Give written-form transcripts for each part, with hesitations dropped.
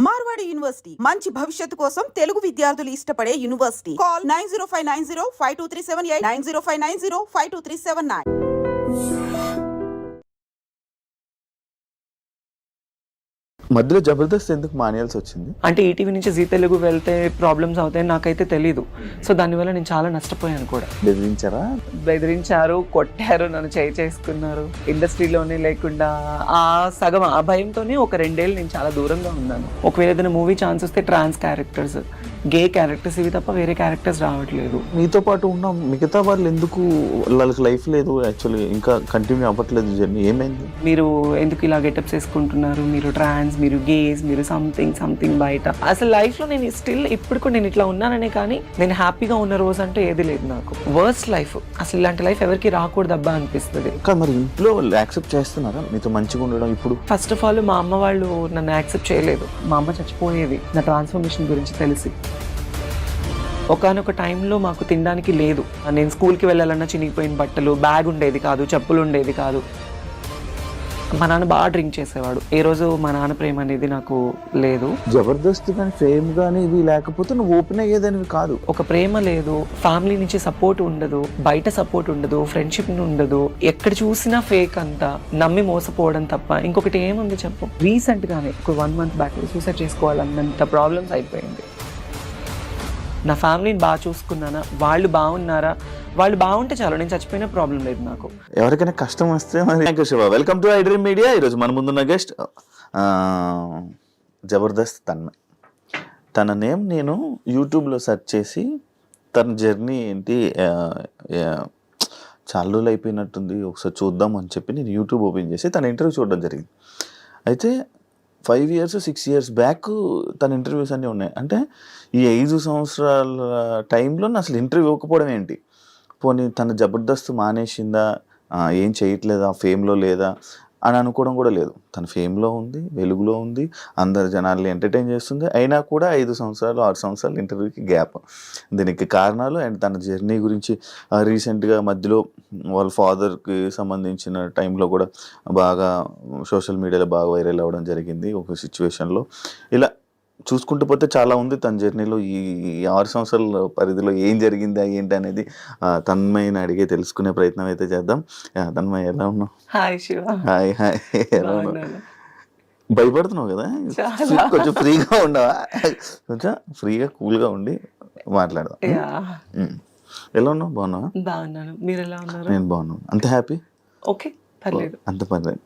Marwadi university మంచి భవిష్యత్తు కోసం తెలుగు విద్యార్థులు ఇష్టపడే యూనివర్సిటీ. కాల్ 9059052378 9059052379. మధ్యలో జబర్దస్త్ ఎందుకు మానేయాల్సి వచ్చింది? అంటే ఈటీవీ నుంచి జీ తెలుగు వెళ్తే ప్రాబ్లమ్స్ అవుతాయని నాకైతే తెలీదు. సో దానివల్ల నేను చాలా నష్టపోయాను కూడా. బెదిరించారు, కొట్టారు, నన్ను చేసుకున్నారు. ఇండస్ట్రీలోనే లేకుండా ఆ సగం ఆ భయంతోనే ఒక 2 ఏళ్ళు నేను చాలా దూరంగా ఉన్నాను. ఒకవేళ ఏదైనా మూవీ ఛాన్స్ వస్తే ట్రాన్స్ క్యారెక్టర్స్, గే క్యారెక్టర్స్, ఇవి తప్ప వేరే క్యారెక్టర్స్ రావట్లేదు. మీతో పాటు ఉన్న మిగతా వాళ్ళు ఎందుకు వాళ్ళకి లైఫ్ లేదు, యాక్చువల్లీ ఇంకా కంటిన్యూ అవ్వట్లేదు జర్నీ? ఏమైంది? మీరు ఎందుకు ఇలా గెటప్స్ వేసుకుంటున్నారు, మీరు ట్రాన్స్, మీరు గేస్, మీరు సంథింగ్ బయట. అసలు లైఫ్లో నేను స్టిల్ ఇప్పుడు కూడా నేను ఇట్లా ఉన్నాననే కానీ నేను హ్యాపీగా ఉన్న రోజు అంటే ఏది లేదు నాకు. వర్స్ట్ లైఫ్, అసలు ఇలాంటి లైఫ్ ఎవరికి రాకూడదు అబ్బా అనిపిస్తుంది. కానీ మరి ఇంట్లో వాళ్ళు యాక్సెప్ట్ చేస్తున్నారా మీతో మంచిగా ఉండడం? ఇప్పుడు ఫస్ట్ ఆఫ్ ఆల్ మా అమ్మ వాళ్ళు నన్ను యాక్సెప్ట్ చేయలేదు. మా అమ్మ చచ్చిపోయేది నా ట్రాన్స్ఫర్మేషన్ గురించి తెలిసి. ఒకనొక టైంలో మాకు తినడానికి లేదు. నేను స్కూల్కి వెళ్ళాలన్నా చినిగిపోయిన బట్టలు, బ్యాగ్ ఉండేది కాదు, చెప్పులు ఉండేది కాదు. మా నాన్న బాగా డ్రింక్ చేసేవాడు. ఏ రోజు మా నాన్న ప్రేమ అనేది నాకు లేదు. జబర్దస్త్ కానీ ఫేమ్ కానీ ఇవి లేకపోతే నువ్వు ఓపెన్ అయ్యేదానివి కాదు. ఒక ప్రేమ లేదు, ఫ్యామిలీ నుంచి సపోర్ట్ ఉండదు, బయట సపోర్ట్ ఉండదు, ఫ్రెండ్షిప్ ఉండదు. ఎక్కడ చూసినా ఫేక్ అంతా, నమ్మి మోసపోవడం తప్ప ఇంకొకటి ఏముంది చెప్పు. రీసెంట్ గానే ఒక 1 month బ్యాక్ సూసైడ్ చేసుకోవాలన్నంత ప్రాబ్లమ్స్ అయిపోయింది. నా ఫ్యామిలీని బాగా చూసుకున్నానా, వాళ్ళు బాగున్నారా, వాళ్ళు బాగుంటే చాలు, నేను చచ్చిపోయినా ప్రాబ్లం లేదు నాకు. ఎవరికైనా కష్టం వస్తే వెల్కమ్ టు ఐడ్రీమ్ మీడియా. ఈరోజు మన ముందున్న గెస్ట్ జబర్దస్త్ తన్మయ్. తన నేమ్ నేను యూట్యూబ్లో సెర్చ్ చేసి తన జర్నీ ఏంటి చాలా రోజులు అయిపోయినట్టుంది, ఒకసారి చూద్దాం అని చెప్పి నేను యూట్యూబ్ ఓపెన్ చేసి తన ఇంటర్వ్యూ చూడడం జరిగింది. అయితే 5 years 6 years బ్యాక్ తన ఇంటర్వ్యూస్ అన్నీ ఉన్నాయి. అంటే ఈ 5 సంవత్సరాల టైంలో అసలు ఇంటర్వ్యూ ఇవ్వకపోవడం ఏంటి? పోనీ తన జబర్దస్త్ మానేసిందా, ఏం చేయట్లేదా, ఫేమ్లో లేదా అని అనుకోవడం కూడా లేదు. తన ఫేమ్లో ఉంది, వెలుగులో ఉంది, అందరు జనాల్ని ఎంటర్టైన్ చేస్తుంది. అయినా కూడా 5 సంవత్సరాలు 6 సంవత్సరాలు ఇంటర్వ్యూకి గ్యాప్. దీనికి కారణాలు అండ్ తన జర్నీ గురించి రీసెంట్గా మధ్యలో వాళ్ళ ఫాదర్కి సంబంధించిన టైంలో కూడా బాగా సోషల్ మీడియాలో బాగా వైరల్ అవ్వడం జరిగింది ఒక సిచ్యువేషన్లో. ఇలా చూసుకుంటూ పోతే చాలా ఉంది తన జర్నీలో. ఈ 6 సంవత్సరాల పరిధిలో ఏం జరిగిందా ఏంటి అనేది తన్మయ్యని అడిగే తెలుసుకునే ప్రయత్నం అయితే చేద్దాం. తన్మయ్య ఎలా ఉన్నావు? హాయ్ శివ. Hi hi. ఎలా ఉన్నావు? భయపడుతున్నావు కదా, కొంచెం ఫ్రీగా ఉండవా? కొంచెం ఫ్రీగా కూల్గా ఉండి మాట్లాడదాం. ఎలా ఉన్నావు? బాగున్నావా? బాగున్నాను, మీరు ఎలా ఉన్నారు? నేను బాగున్నాను. అంత హ్యాపీ? ఓకే, పర్లేదు. అంత పర్లేదు.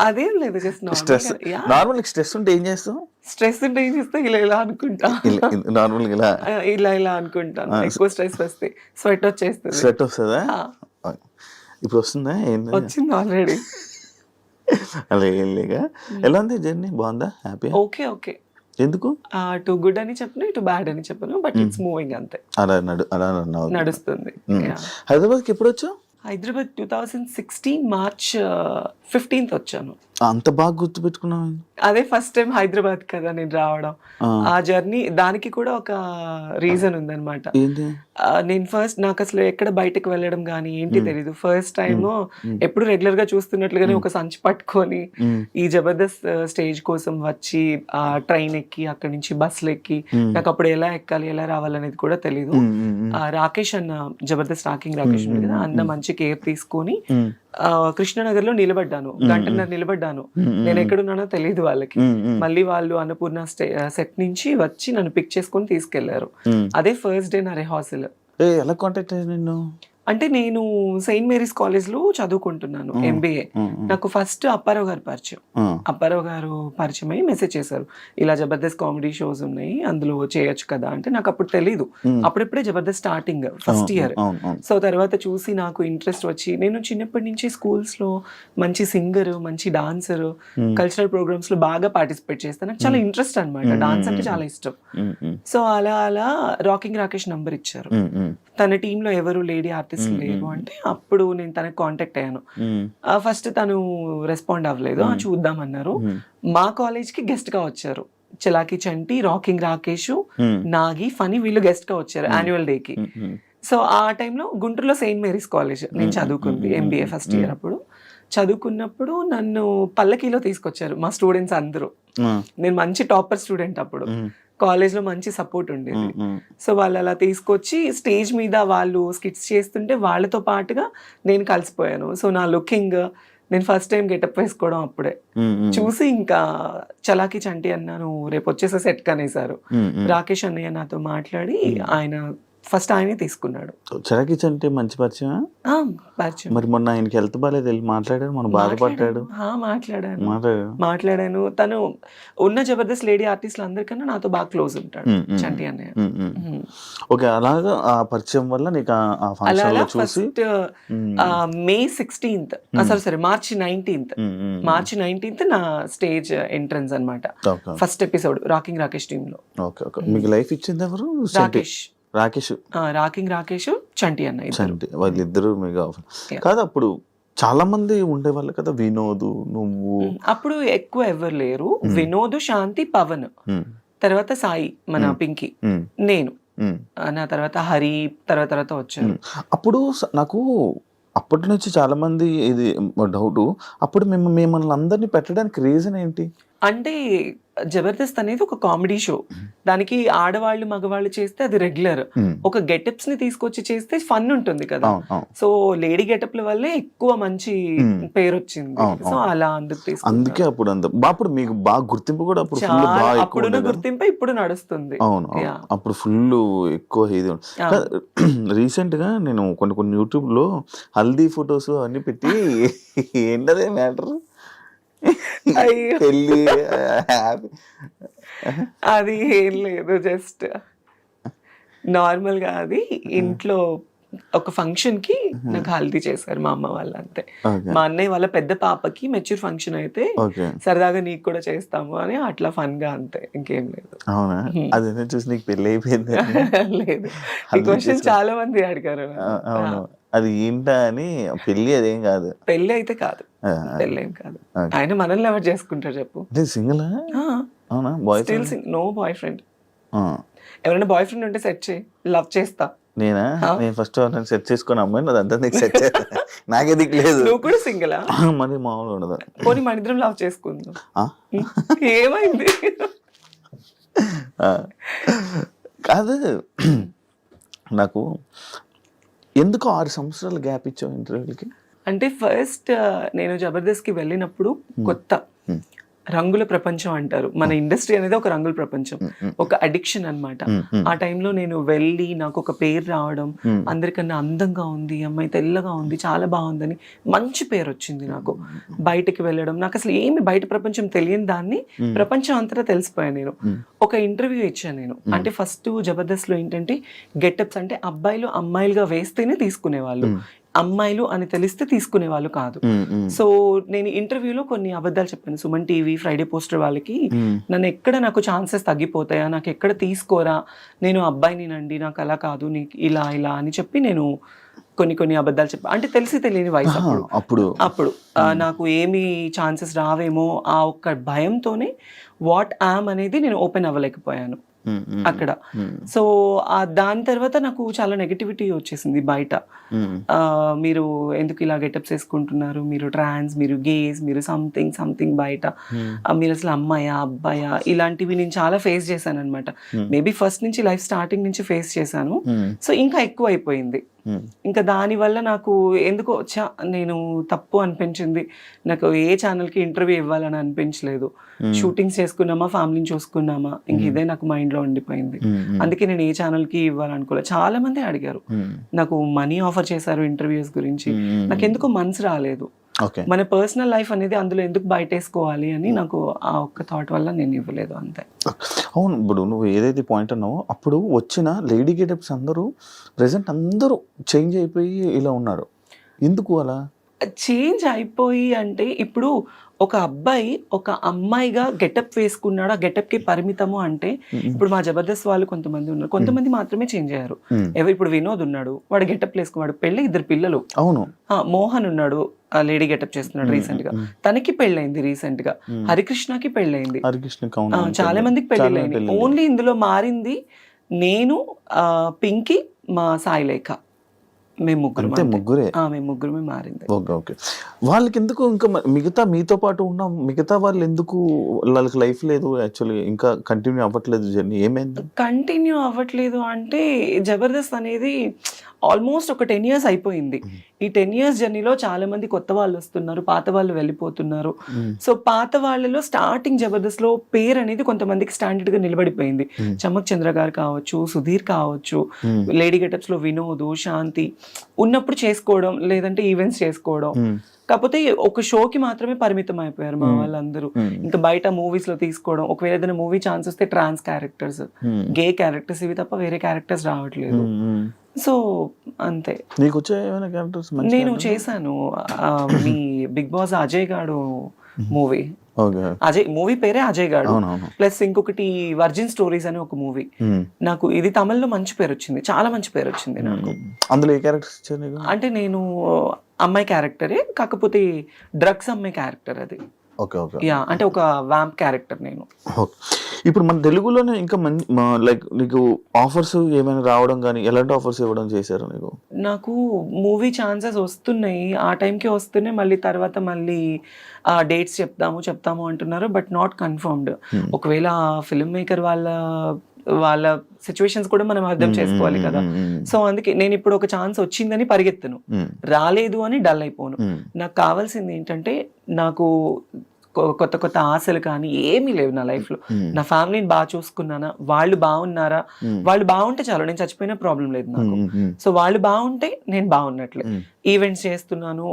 అదేం లేదు, స్ట్రెస్ నార్మల్. స్ట్రెస్ ఉంటే ఏం చేస్తావు? స్ట్రెస్ ఉంటే ఏం చేస్తా, ఇలా అనుకుంటా. నార్మల్ ఇలా అనుకుంటాను. ఎక్కువ స్ట్రెస్ వస్తే స్వెట్ వచ్చేస్తుంది. స్వెట్ వస్తుందా? ఇప్పుడు వస్తుందా? వచ్చింది ఆల్రెడీ. అలా ఏం లేక. ఎలా ఉంది జర్నీ? బాగుందా? హ్యాపీ? Okay okay. ఎందుకు టు గుడ్ అని చెప్పను, టు బ్యాడ్ అని చెప్పను, బట్ ఇట్స్ మూవింగ్ అంతే. అలా నడుస్తుంది. హైదరాబాద్కి ఎప్పుడు వచ్చావు? హైదరాబాద్ 2016 March 15th వచ్చాను. అంత బాగా గుర్తుపెట్టుకున్నావు? అదే ఫస్ట్ టైం హైదరాబాద్ కదా నేను రావడం. ఆ జర్నీ దానికి కూడా ఒక రీజన్ ఉందన్నమాట. నేను ఫస్ట్, నాకు అసలు ఎక్కడ బయటకు వెళ్ళడం కానీ ఏంటి తెలీదు. ఫస్ట్ టైం ఎప్పుడు రెగ్యులర్ గా చూస్తున్నట్లుగానే ఒక సంచి పట్టుకొని ఈ జబర్దస్త్ స్టేజ్ కోసం వచ్చి ఆ ట్రైన్ ఎక్కి అక్కడి నుంచి బస్సులు ఎక్కి, నాకు అప్పుడు ఎలా ఎక్కాలి ఎలా రావాలనేది కూడా తెలీదు. రాకేష్ అన్న, జబర్దస్త్ రాకేష్ ఉంది కదా, అన్న మంచి కేర్ తీసుకొని కృష్ణనగర్ లో నిలబడ్డాను. 1.5 గంట నిలబడ్డాను. నేను ఎక్కడున్నానో తెలియదు వాళ్ళకి. మళ్ళీ వాళ్ళు అన్నపూర్ణ సెట్ నుంచి వచ్చి నన్ను పిక్ చేసుకొని తీసుకెళ్లారు. అదే ఫస్ట్ డే నా రిహార్సల్. ఎలా కాంటాక్ట్ అయ్యాను నిన్ను? అంటే నేను సెయింట్ మేరీస్ కాలేజ్ లో చదువుకుంటున్నాను MBA. నాకు ఫస్ట్ అప్పారావు గారు పరిచయం. అప్పారావు గారు పరిచయం అయ్యి మెసేజ్ చేశారు, ఇలా జబర్దస్త్ కామెడీ షోస్ ఉన్నాయి, అందులో చేయొచ్చు కదా అంటే. నాకు అప్పుడు తెలీదు, అప్పుడెప్పుడే Jabardasth starting first year. So తర్వాత చూసి నాకు ఇంట్రెస్ట్ వచ్చి, నేను చిన్నప్పటి నుంచి స్కూల్స్ లో మంచి సింగర్, మంచి డాన్సర్, కల్చరల్ ప్రోగ్రామ్స్ లో బాగా పార్టిసిపేట్ చేస్తాను. నాకు చాలా ఇంట్రెస్ట్ అనమాట, డాన్స్ అంటే చాలా ఇష్టం. సో అలా రాకింగ్ రాకేష్ నంబర్ ఇచ్చారు. తన టీంలో ఎవరు లేడీ ఆర్టిస్ట్ లేరు అంటే అప్పుడు నేను తనకు కాంటాక్ట్ అయ్యాను. ఫస్ట్ తను రెస్పాండ్ అవ్వలేదు, చూద్దామన్నారు. మా కాలేజ్ కి గెస్ట్ గా వచ్చారు చలాకి చంటి, రాకింగ్ రాకేష్, నాగి, ఫనీ, వీళ్ళు గెస్ట్ గా వచ్చారు యాన్యువల్ డే కి. సో ఆ టైంలో గుంటూరులో సెయింట్ మేరీస్ కాలేజ్ నేను చదువుకుంది MBA ఫస్ట్ ఇయర్ అప్పుడు. చదువుకున్నప్పుడు నన్ను పల్లకీలో తీసుకొచ్చారు మా స్టూడెంట్స్ అందరూ. నేను మంచి టాపర్ స్టూడెంట్ అప్పుడు, కాలేజ్లో మంచి సపోర్ట్ ఉండేది. సో వాళ్ళు అలా తీసుకొచ్చి స్టేజ్ మీద వాళ్ళు స్కిట్స్ చేస్తుంటే వాళ్ళతో పాటుగా నేను కలిసిపోయాను. సో నా లుకింగ్, నేను ఫస్ట్ టైం గెటప్ వేసుకోవడం అప్పుడే చూసి ఇంకా చలాకి చంటి అన్నాను రేపు వచ్చేసే సెట్ కనేసారు. రాకేష్ అన్నయ్య నాతో మాట్లాడి ఆయన ఫస్ట్ ఆయనే తీసుకున్నాడు. చలాకి చంటి మంచి పరిచయం. మరి మొన్న ఆయనకి హెల్త్ బాగాలేదు, వెళ్ళి మాట్లాడారు, మనం బాధపడ్డాడు. మాట్లాడాను. తను ఉన్న జబర్దస్త్ లేడీ ఆర్టిస్టులు అందరికన్నా నాతో బాగా క్లోజ్ ఉంటాడు చంటి అన్నయ్య. ఓకే, అలాగా ఆ పరిచయం వల్ల నీకు ఆ ఫంక్షన్ లో చూసి May 16th March 19th నా స్టేజ్ ఎంట్రన్స్ అన్నమాట. First episode rocking Rakesh team లో. మీకు లైఫ్ ఇచ్చింది ఎవరు? రాకేష్ చంటి అన్న, చంటి వాళ్ళిద్దరు మీకు కాదు. అప్పుడు చాలా మంది ఉండేవాళ్ళు కదా, వినోద్, నువ్వు. అప్పుడు ఎక్కువ ఎవరు లేరు. వినోద్, శాంతి, పవన్, తర్వాత సాయి మన పింకీ, నేను, నా తర్వాత హరి తర్వాత వచ్చారు. అప్పుడు నాకు అప్పటి నుంచి చాలా మంది ఇది డౌట్, అప్పుడు మిమ్మల్ని అందరినీ పెట్టడానికి రీజన్ ఏంటి అంటే జబర్దస్త్ అనేది ఒక కామెడీ షో. దానికి ఆడవాళ్ళు మగవాళ్ళు చేస్తే అది రెగ్యులర్, ఒక గెటప్స్ ని తీసుకొచ్చి చేస్తే ఫన్ ఉంటుంది కదా. సో లేడీ గెటప్ల వల్లే ఎక్కువ మంచి పేరు వచ్చింది. సో అలా అందుకే అప్పుడు అప్పుడు మీకు బాగా గుర్తింపు కూడా అప్పుడున్న గుర్తింపు ఇప్పుడు నడుస్తుంది. అవును, అప్పుడు ఫుల్ ఎక్కువ ఇది. రీసెంట్ గా నేను కొన్ని యూట్యూబ్ లో హల్దీ ఫొటోస్ అన్ని పెట్టి ఏంటదే మ్యాటర్, పెళ్ళి అది ఏం లేదు, జస్ట్ నార్మల్ గా అది ఇంట్లో ఒక ఫంక్షన్ కి నాకు హల్దీ చేశారు మా అమ్మ వాళ్ళు, అంతే. మా అన్నయ్య వాళ్ళ పెద్ద పాపకి మెచ్యూర్ ఫంక్షన్ అయితే సరదాగా నీకు కూడా చేస్తాము అని అట్లా ఫన్ గా, అంతే, ఇంకేం లేదు. అవునా? అదే చూసి నీకు పెళ్ళి అయిపోయింది? లేదు, ఈ క్వశ్చన్ చాలా మంది అడిగారు. అది ఏంటా అని. పెళ్లి అదేం కాదు, పెళ్లి అయితే కాదు, పెళ్లి ఏం కాదు. ఆయన మనల్ని ఎవరు చేసుకుంటారు చెప్పు? సింగిల్? అవునా? No boyfriend. ఎవరైనా బాయ్ ఫ్రెండ్ ఉంటే సెట్ చేయి, లవ్ చేస్తా. నేను ఫస్ట్ సెట్ చేసుకుని అమ్మాయి అదంతా నీకు సెట్ చేస్తా, నాకే దిక్కు లేదు. నువ్వు కూడా సింగిలా? మరి మామూలు ఉండదు. పోనీ మన ఇద్దరం లవ్ చేసుకుందాం. ఏమైంది? కాదు, నాకు ఎందుకు 6 సంవత్సరాలు గ్యాప్ ఇచ్చావు ఇంటర్వ్యూలకి? అంటే ఫస్ట్ నేను జబర్దస్త్కి వెళ్ళినప్పుడు కొత్త రంగుల ప్రపంచం అంటారు, మన ఇండస్ట్రీ అనేది ఒక రంగుల ప్రపంచం, ఒక అడిక్షన్ అన్నమాట. ఆ టైంలో నేను వెళ్ళి నాకు ఒక పేరు రావడం, అందరికన్నా అందంగా ఉంది అమ్మాయి, తెల్లగా ఉంది, చాలా బాగుందని మంచి పేరు వచ్చింది నాకు. బయటకి వెళ్ళడం, నాకు అసలు ఏమి బయట ప్రపంచం తెలియని దాన్ని ప్రపంచం అంతటా తెలిసిపోయాను నేను. ఒక ఇంటర్వ్యూ ఇచ్చాను నేను. అంటే ఫస్ట్ జబర్దస్త్ లో ఏంటంటే గెటప్స్ అంటే అబ్బాయిలు అమ్మాయిలుగా వేస్తేనే తీసుకునేవాళ్ళు, అమ్మాయిలు అని తెలిస్తే తీసుకునే వాళ్ళు కాదు. సో నేను ఇంటర్వ్యూలో కొన్ని అబద్ధాలు చెప్పాను. సుమన్ టీవీ, ఫ్రైడే పోస్టర్ వాళ్ళకి నన్ను ఎక్కడ నాకు ఛాన్సెస్ తగ్గిపోతాయా, నాకు ఎక్కడ తీసుకోరా, నేను అబ్బాయినినండి, నాకు అలా కాదు, నీకు ఇలా అని చెప్పి నేను కొన్ని అబద్ధాలు చెప్పాను. అంటే తెలిసి తెలియని వయసు అప్పుడు నాకు ఏమి ఛాన్సెస్ రావేమో ఆ ఒక్క భయంతోనే వాట్ యామ్ అనేది నేను ఓపెన్ అవ్వలేకపోయాను అక్కడ. సో దాని తర్వాత నాకు చాలా నెగటివిటీ వచ్చేసింది బయట. మీరు ఎందుకు ఇలా గెటప్స్ వేసుకుంటున్నారు, మీరు ట్రాన్స్, మీరు గేస్, మీరు సంథింగ్ బయట, మీరు అసలు అమ్మాయా అబ్బాయా, ఇలాంటివి నేను చాలా ఫేస్ చేశాను అనమాట. మేబీ ఫస్ట్ నుంచి లైఫ్ స్టార్టింగ్ నుంచి ఫేస్ చేశాను. సో ఇంకా ఎక్కువ అయిపోయింది. ఇంకా దానివల్ల నాకు ఎందుకో నేను తప్పు అనిపించింది. నాకు ఏ ఛానల్కి ఇంటర్వ్యూ ఇవ్వాలని అనిపించలేదు. షూటింగ్స్ చేసుకున్నామా, ఫ్యామిలీని చూసుకున్నామా, ఇంక ఇదే నాకు మైండ్లో ఉండిపోయింది. అందుకే నేను ఏ ఛానల్కి ఇవ్వాలనుకోలేదు. చాలా మంది అడిగారు, నాకు మనీ ఆఫర్ చేశారు ఇంటర్వ్యూస్ గురించి, నాకు ఎందుకో మనసు రాలేదు. మన పర్సనల్ లైఫ్ అనేది అందులో ఎందుకు బయటేసుకోవాలి అని నాకు ఆ ఒక్క థాట్ వల్ల నేను ఇవ్వలేదు, అంతే. అవును, ఇప్పుడు నువ్వు ఏదైతే పాయింట్ అన్నావో, అప్పుడు వచ్చిన లేడీ గెటప్స్ అందరూ ప్రెసెంట్ అందరూ చేంజ్ అయిపోయి ఇలా ఉన్నారు. ఎందుకు అలా చేంజ్ అయిపోయి అంటే, ఇప్పుడు ఒక అబ్బాయి ఒక అమ్మాయిగా గెటప్ వేసుకున్నాడు, ఆ గెటప్ కి పరిమితము అంటే, ఇప్పుడు మా జబర్దస్త్ వాళ్ళు కొంతమంది ఉన్నారు, కొంతమంది మాత్రమే చేంజ్ అయ్యారు. ఇప్పుడు వినోద్ ఉన్నాడు, వాడు గెటప్ వేసుకున్నాడు, పెళ్ళి 2 పిల్లలు. అవును. మోహన్ ఉన్నాడు, లేడీ గెటప్ చేస్తున్నాడు రీసెంట్ గా, తనకి పెళ్ళైంది రీసెంట్ గా. హరికృష్ణకి పెళ్ళైంది, చాలా మందికి పెళ్ళైంది. ఓన్లీ ఇందులో మారింది నేను, పింకీ, మా సాయిలేఖ, మేము ముగ్గురు అంతే, ముగ్గురే. మేము ముగ్గురమే మారింది. Okay okay. వాళ్ళకి ఎందుకు ఇంకా మిగతా మీతో పాటు ఉన్న మిగతా వాళ్ళు ఎందుకు వాళ్ళకి లైఫ్ లేదు యాక్చువల్లీ, ఇంకా కంటిన్యూ అవ్వట్లేదు జర్నీ, ఏమైంది? కంటిన్యూ అవ్వట్లేదు అంటే జబర్దస్త్ అనేది ఆల్మోస్ట్ ఒక 10 years అయిపోయింది. ఈ 10 years జర్నీలో చాలా మంది కొత్త వాళ్ళు వస్తున్నారు, పాత వాళ్ళు వెళ్ళిపోతున్నారు. సో పాత వాళ్ళలో స్టార్టింగ్ జబర్దస్త్ లో పేరు అనేది కొంతమందికి స్టాండర్డ్ గా నిలబడిపోయింది. చమక్ చంద్ర గారు కావచ్చు, సుధీర్ కావచ్చు, లేడీ గెటప్స్ లో వినోద్, శాంతి ఉన్నప్పుడు చేసుకోవడం, లేదంటే ఈవెంట్స్ చేసుకోవడం. కాకపోతే ఒక షోకి మాత్రమే పరిమితం అయిపోయారు మా వాళ్ళందరూ. ఇంకా బయట మూవీస్ లో తీసుకోవడం, ఒకవేళ ఏదైనా మూవీ ఛాన్స్ వస్తే ట్రాన్స్ క్యారెక్టర్స్, గే క్యారెక్టర్స్, ఇవి తప్ప వేరే క్యారెక్టర్స్ రావట్లేదు. సో అంతే. నీకు వచ్చే ఏమైనా క్యారెక్టర్స్? నేను చేశాను మీ బిగ్ బాస్ అజయ్ గాడు మూవీ. అజయ్ మూవీ పేరే అజయ్ గాడు, ప్లస్ ఇంకొకటి వర్జిన్ స్టోరీస్ అని ఒక మూవీ. నాకు ఇది తమిళ్లో మంచి పేరు వచ్చింది, చాలా మంచి పేరు వచ్చింది నాకు. అందులో ఏ క్యారెక్టర్స్ ఇచ్చారు? అంటే నేను అమ్మాయి క్యారెక్టరే, కాకపోతే డ్రగ్స్ అమ్మాయి క్యారెక్టర్ అది. Okay okay. యా, అంటే ఒక వ్యాంప్ క్యారెక్టర్ నేను. ఇప్పుడు మన తెలుగులోనే ఇంకా లైక్ నీకు ఆఫర్స్ ఏమైనా రావడం కానీ, ఎలాంటి ఆఫర్స్ ఇవ్వడం చేశారు నీకు? నాకు మూవీ ఛాన్సెస్ వస్తున్నాయి, ఆ టైంకి వస్తున్నాయి, మళ్ళీ తర్వాత మళ్ళీ డేట్స్ చెప్తాము అంటున్నారు, బట్ నాట్ కన్ఫర్మ్డ్. ఒకవేళ ఫిల్మ్ మేకర్ వాళ్ళ సిచ్యువేషన్స్ కూడా మనం అర్థం చేసుకోవాలి కదా. సో అందుకే నేను ఇప్పుడు ఒక ఛాన్స్ వచ్చిందని పరిగెత్తను, రాలేదు అని డల్ అయిపోను. నాకు కావాల్సింది ఏంటంటే, నాకు కొత్త కొత్త ఆశలు కానీ ఏమీ లేవు నా లైఫ్ లో. నా ఫ్యామిలీని బాగా చూసుకున్నానా, వాళ్ళు బాగున్నారా, వాళ్ళు బాగుంటే చాలు, నేను చచ్చిపోయినా ప్రాబ్లం లేదు నాకు. సో వాళ్ళు బాగుంటే నేను బాగున్నట్లే. ఈవెంట్స్ చేస్తున్నాను,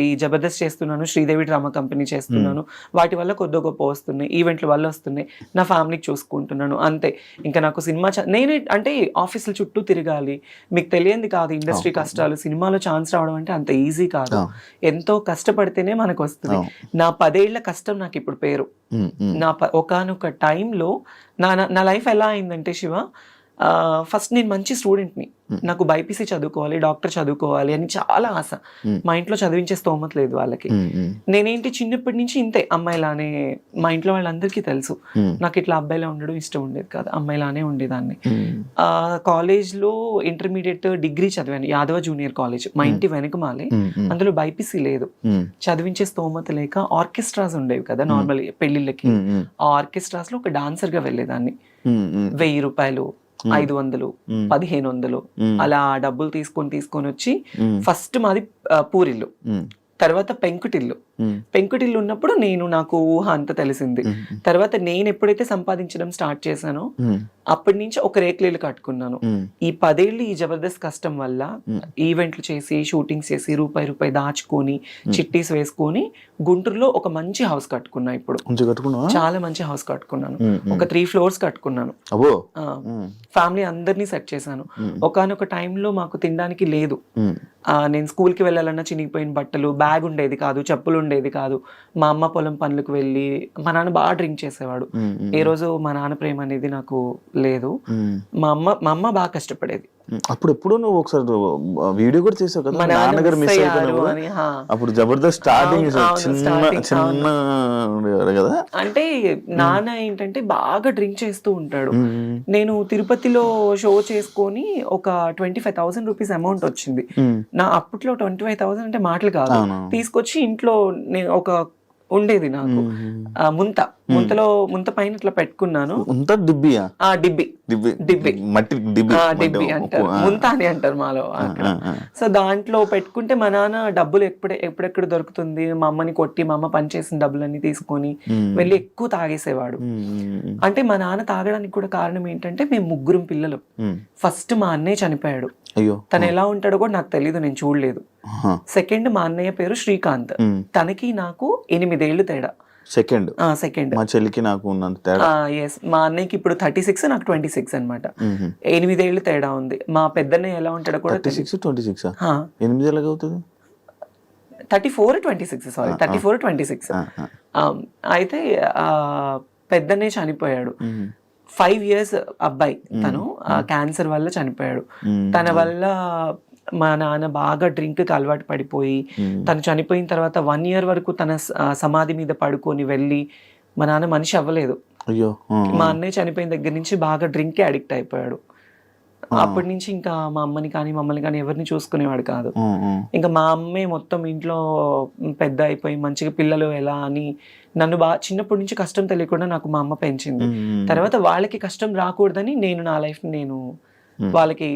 ఈ జబర్దస్త్ చేస్తున్నాను, శ్రీదేవి డ్రామా కంపెనీ చేస్తున్నాను, వాటి వల్ల కొద్ది గొప్ప వస్తున్నాయి, ఈవెంట్ల వల్ల వస్తున్నాయి, నా ఫ్యామిలీకి చూసుకుంటున్నాను, అంతే. ఇంకా నాకు సినిమా నేనే అంటే ఆఫీసుల చుట్టూ తిరగాలి, మీకు తెలియంది కాదు ఇండస్ట్రీ కష్టాలు. సినిమాలో ఛాన్స్ రావడం అంటే అంత ఈజీ కాదు, ఎంతో కష్టపడితేనే మనకు వస్తుంది. నా 10 ఏళ్ల కష్టం నాకు ఇప్పుడు పేరు. నా ఒకానొక టైంలో నా లైఫ్ ఎలా అయిందంటే శివ, ఫస్ట్ నేను మంచి స్టూడెంట్ని, నాకు బైపీసీ చదువుకోవాలి, డాక్టర్ చదువుకోవాలి అని చాలా ఆశ. మా ఇంట్లో చదివించే స్తోమత లేదు వాళ్ళకి. నేనేంటి చిన్నప్పటి నుంచి ఇంతే, అమ్మాయిలానే. మా ఇంట్లో వాళ్ళందరికీ తెలుసు నాకు ఇట్లా అబ్బాయిలా ఉండడం ఇష్టం ఉండేది కాదు, అమ్మాయిలానే ఉండేదాన్ని. కాలేజ్లో ఇంటర్మీడియట్ డిగ్రీ చదివాను యాదవ జూనియర్ కాలేజ్, మా ఇంటి వెనకమాలే. అందులో బైపీసీ లేదు, చదివించే స్తోమత లేక ఆర్కెస్ట్రాస్ ఉండేవి కదా నార్మల్ పెళ్లిళ్ళకి. ఆ ఆర్కెస్ట్రాస్ లో ఒక డాన్సర్ గా వెళ్ళేదాన్ని. 1000 రూపాయలు, 500, 1500 అలా డబ్బులు తీసుకొని వచ్చి, ఫస్ట్ మాది పూరిల్లు, తర్వాత పెంకుటిల్లు. పెంకుటిల్లు ఉన్నప్పుడు నాకు ఊహ అంత తెలిసింది. తర్వాత నేను ఎప్పుడైతే సంపాదించడం స్టార్ట్ చేశానో అప్పటి నుంచి ఒక రేకులేలు కట్టుకున్నాను. ఈ 10 ఏళ్ళు ఈ జబర్దస్త్ కష్టం వల్ల ఈవెంట్లు చేసి, షూటింగ్స్ చేసి, రూపాయి దాచుకొని, చిట్టీస్ వేసుకొని గుంటూరులో ఒక మంచి హౌస్ కట్టుకున్నా. ఇప్పుడు చాలా మంచి హౌస్ కట్టుకున్నాను, ఒక 3 floors కట్టుకున్నాను. ఫ్యామిలీ అందరినీ సెట్ చేశాను. ఒకానొక టైంలో మాకు తినడానికి లేదు. నేను స్కూల్కి వెళ్ళాలన్నా చినిగిపోయిన బట్టలు, బ్యాగ్ ఉండేది కాదు, చెప్పులు ఉండేది కాదు. మా అమ్మ పొలం పనులకు వెళ్ళి, మా నాన్న బాగా డ్రింక్ చేసేవాడు. ఏ రోజు మా నాన్న ప్రేమ అనేది నాకు లేదు. మా అమ్మ బాగా కష్టపడేది. అప్పుడు ఎప్పుడు నువ్వు ఒకసారి వీడియో కూడా చేసావు కదా, నాన్నగారు మిస్ అయిపోయారు అని. అప్పుడు జబర్దస్త్ స్టార్టింగ్ కదా. అంటే నాన్న ఏంటంటే బాగా డ్రింక్ చేస్తూ ఉంటాడు. నేను తిరుపతిలో షో చేసుకొని ఒక 25,000 రూపీస్ అమౌంట్ వచ్చింది. నా అప్పట్లో 25,000 అంటే మాటలు కాదు. తీసుకొచ్చి ఇంట్లో నేను ఒక ఉండేది నాకు ముంత పైన ఇట్లా పెట్టుకున్నాను. డిబ్బి అంటారు, ముంత అని అంటారు మాలో అక్కడ. సో దాంట్లో పెట్టుకుంటే మా నాన్న డబ్బులు ఎప్పుడెక్కడ దొరుకుతుంది, మా అమ్మని కొట్టి, మా అమ్మ పనిచేసిన డబ్బులన్నీ తీసుకొని వెళ్ళి ఎక్కువ తాగేసేవాడు. అంటే మా నాన్న తాగడానికి కూడా కారణం ఏంటంటే, మేము 3 పిల్లలు. ఫస్ట్ మా అన్నయ్య చనిపోయాడు, తను ఎలా ఉంటాడో కూడా నాకు తెలీదు, నేను చూడలేదు. సెకండ్ మా అన్నయ్య పేరు శ్రీకాంత్, తనకి నాకు 8 ఏళ్ళు తేడా. సెకండ్ మా చెల్లికి నాకు ఉన్నంత తేడా. మా అన్నయ్యకి ఇప్పుడు 36, నాకు 26 అనమాట. 8 ఏళ్ళు తేడా ఉంది. మా పెద్దన్నయ్య ఎలా ఉంటాడో కూడా 26 8 ఎలాగ అవుతుంది? 34-26 సారీ 34-26. అయితే పెద్దన్నయ్య చనిపోయాడు. 5 years అబ్బాయి, తను క్యాన్సర్ వల్ల చనిపోయాడు. తన వల్ల మా నాన్న బాగా డ్రింక్కి అలవాటు పడిపోయి, తను చనిపోయిన తర్వాత 1 year వరకు తన సమాధి మీద పడుకొని వెళ్ళి, మా నాన్న మనిషి అవ్వలేదు. మా అన్నయ్య చనిపోయిన దగ్గర నుంచి బాగా డ్రింక్కి అడిక్ట్ అయిపోయాడు. అప్పటి నుంచి ఇంకా మా అమ్మని కానీ మమ్మల్ని కానీ ఎవరిని చూసుకునేవాడు కాదు. ఇంకా మా అమ్మే మొత్తం ఇంట్లో పెద్ద అయిపోయి మంచిగా పిల్లలు ఎలా అని నన్ను బాగా చిన్నప్పటి నుంచి కష్టం తెలియకుండా నాకు మా అమ్మ పెంచింది. తర్వాత వాళ్ళకి కష్టం రాకూడదని నేను నా లైఫ్ నేను వాళ్ళకి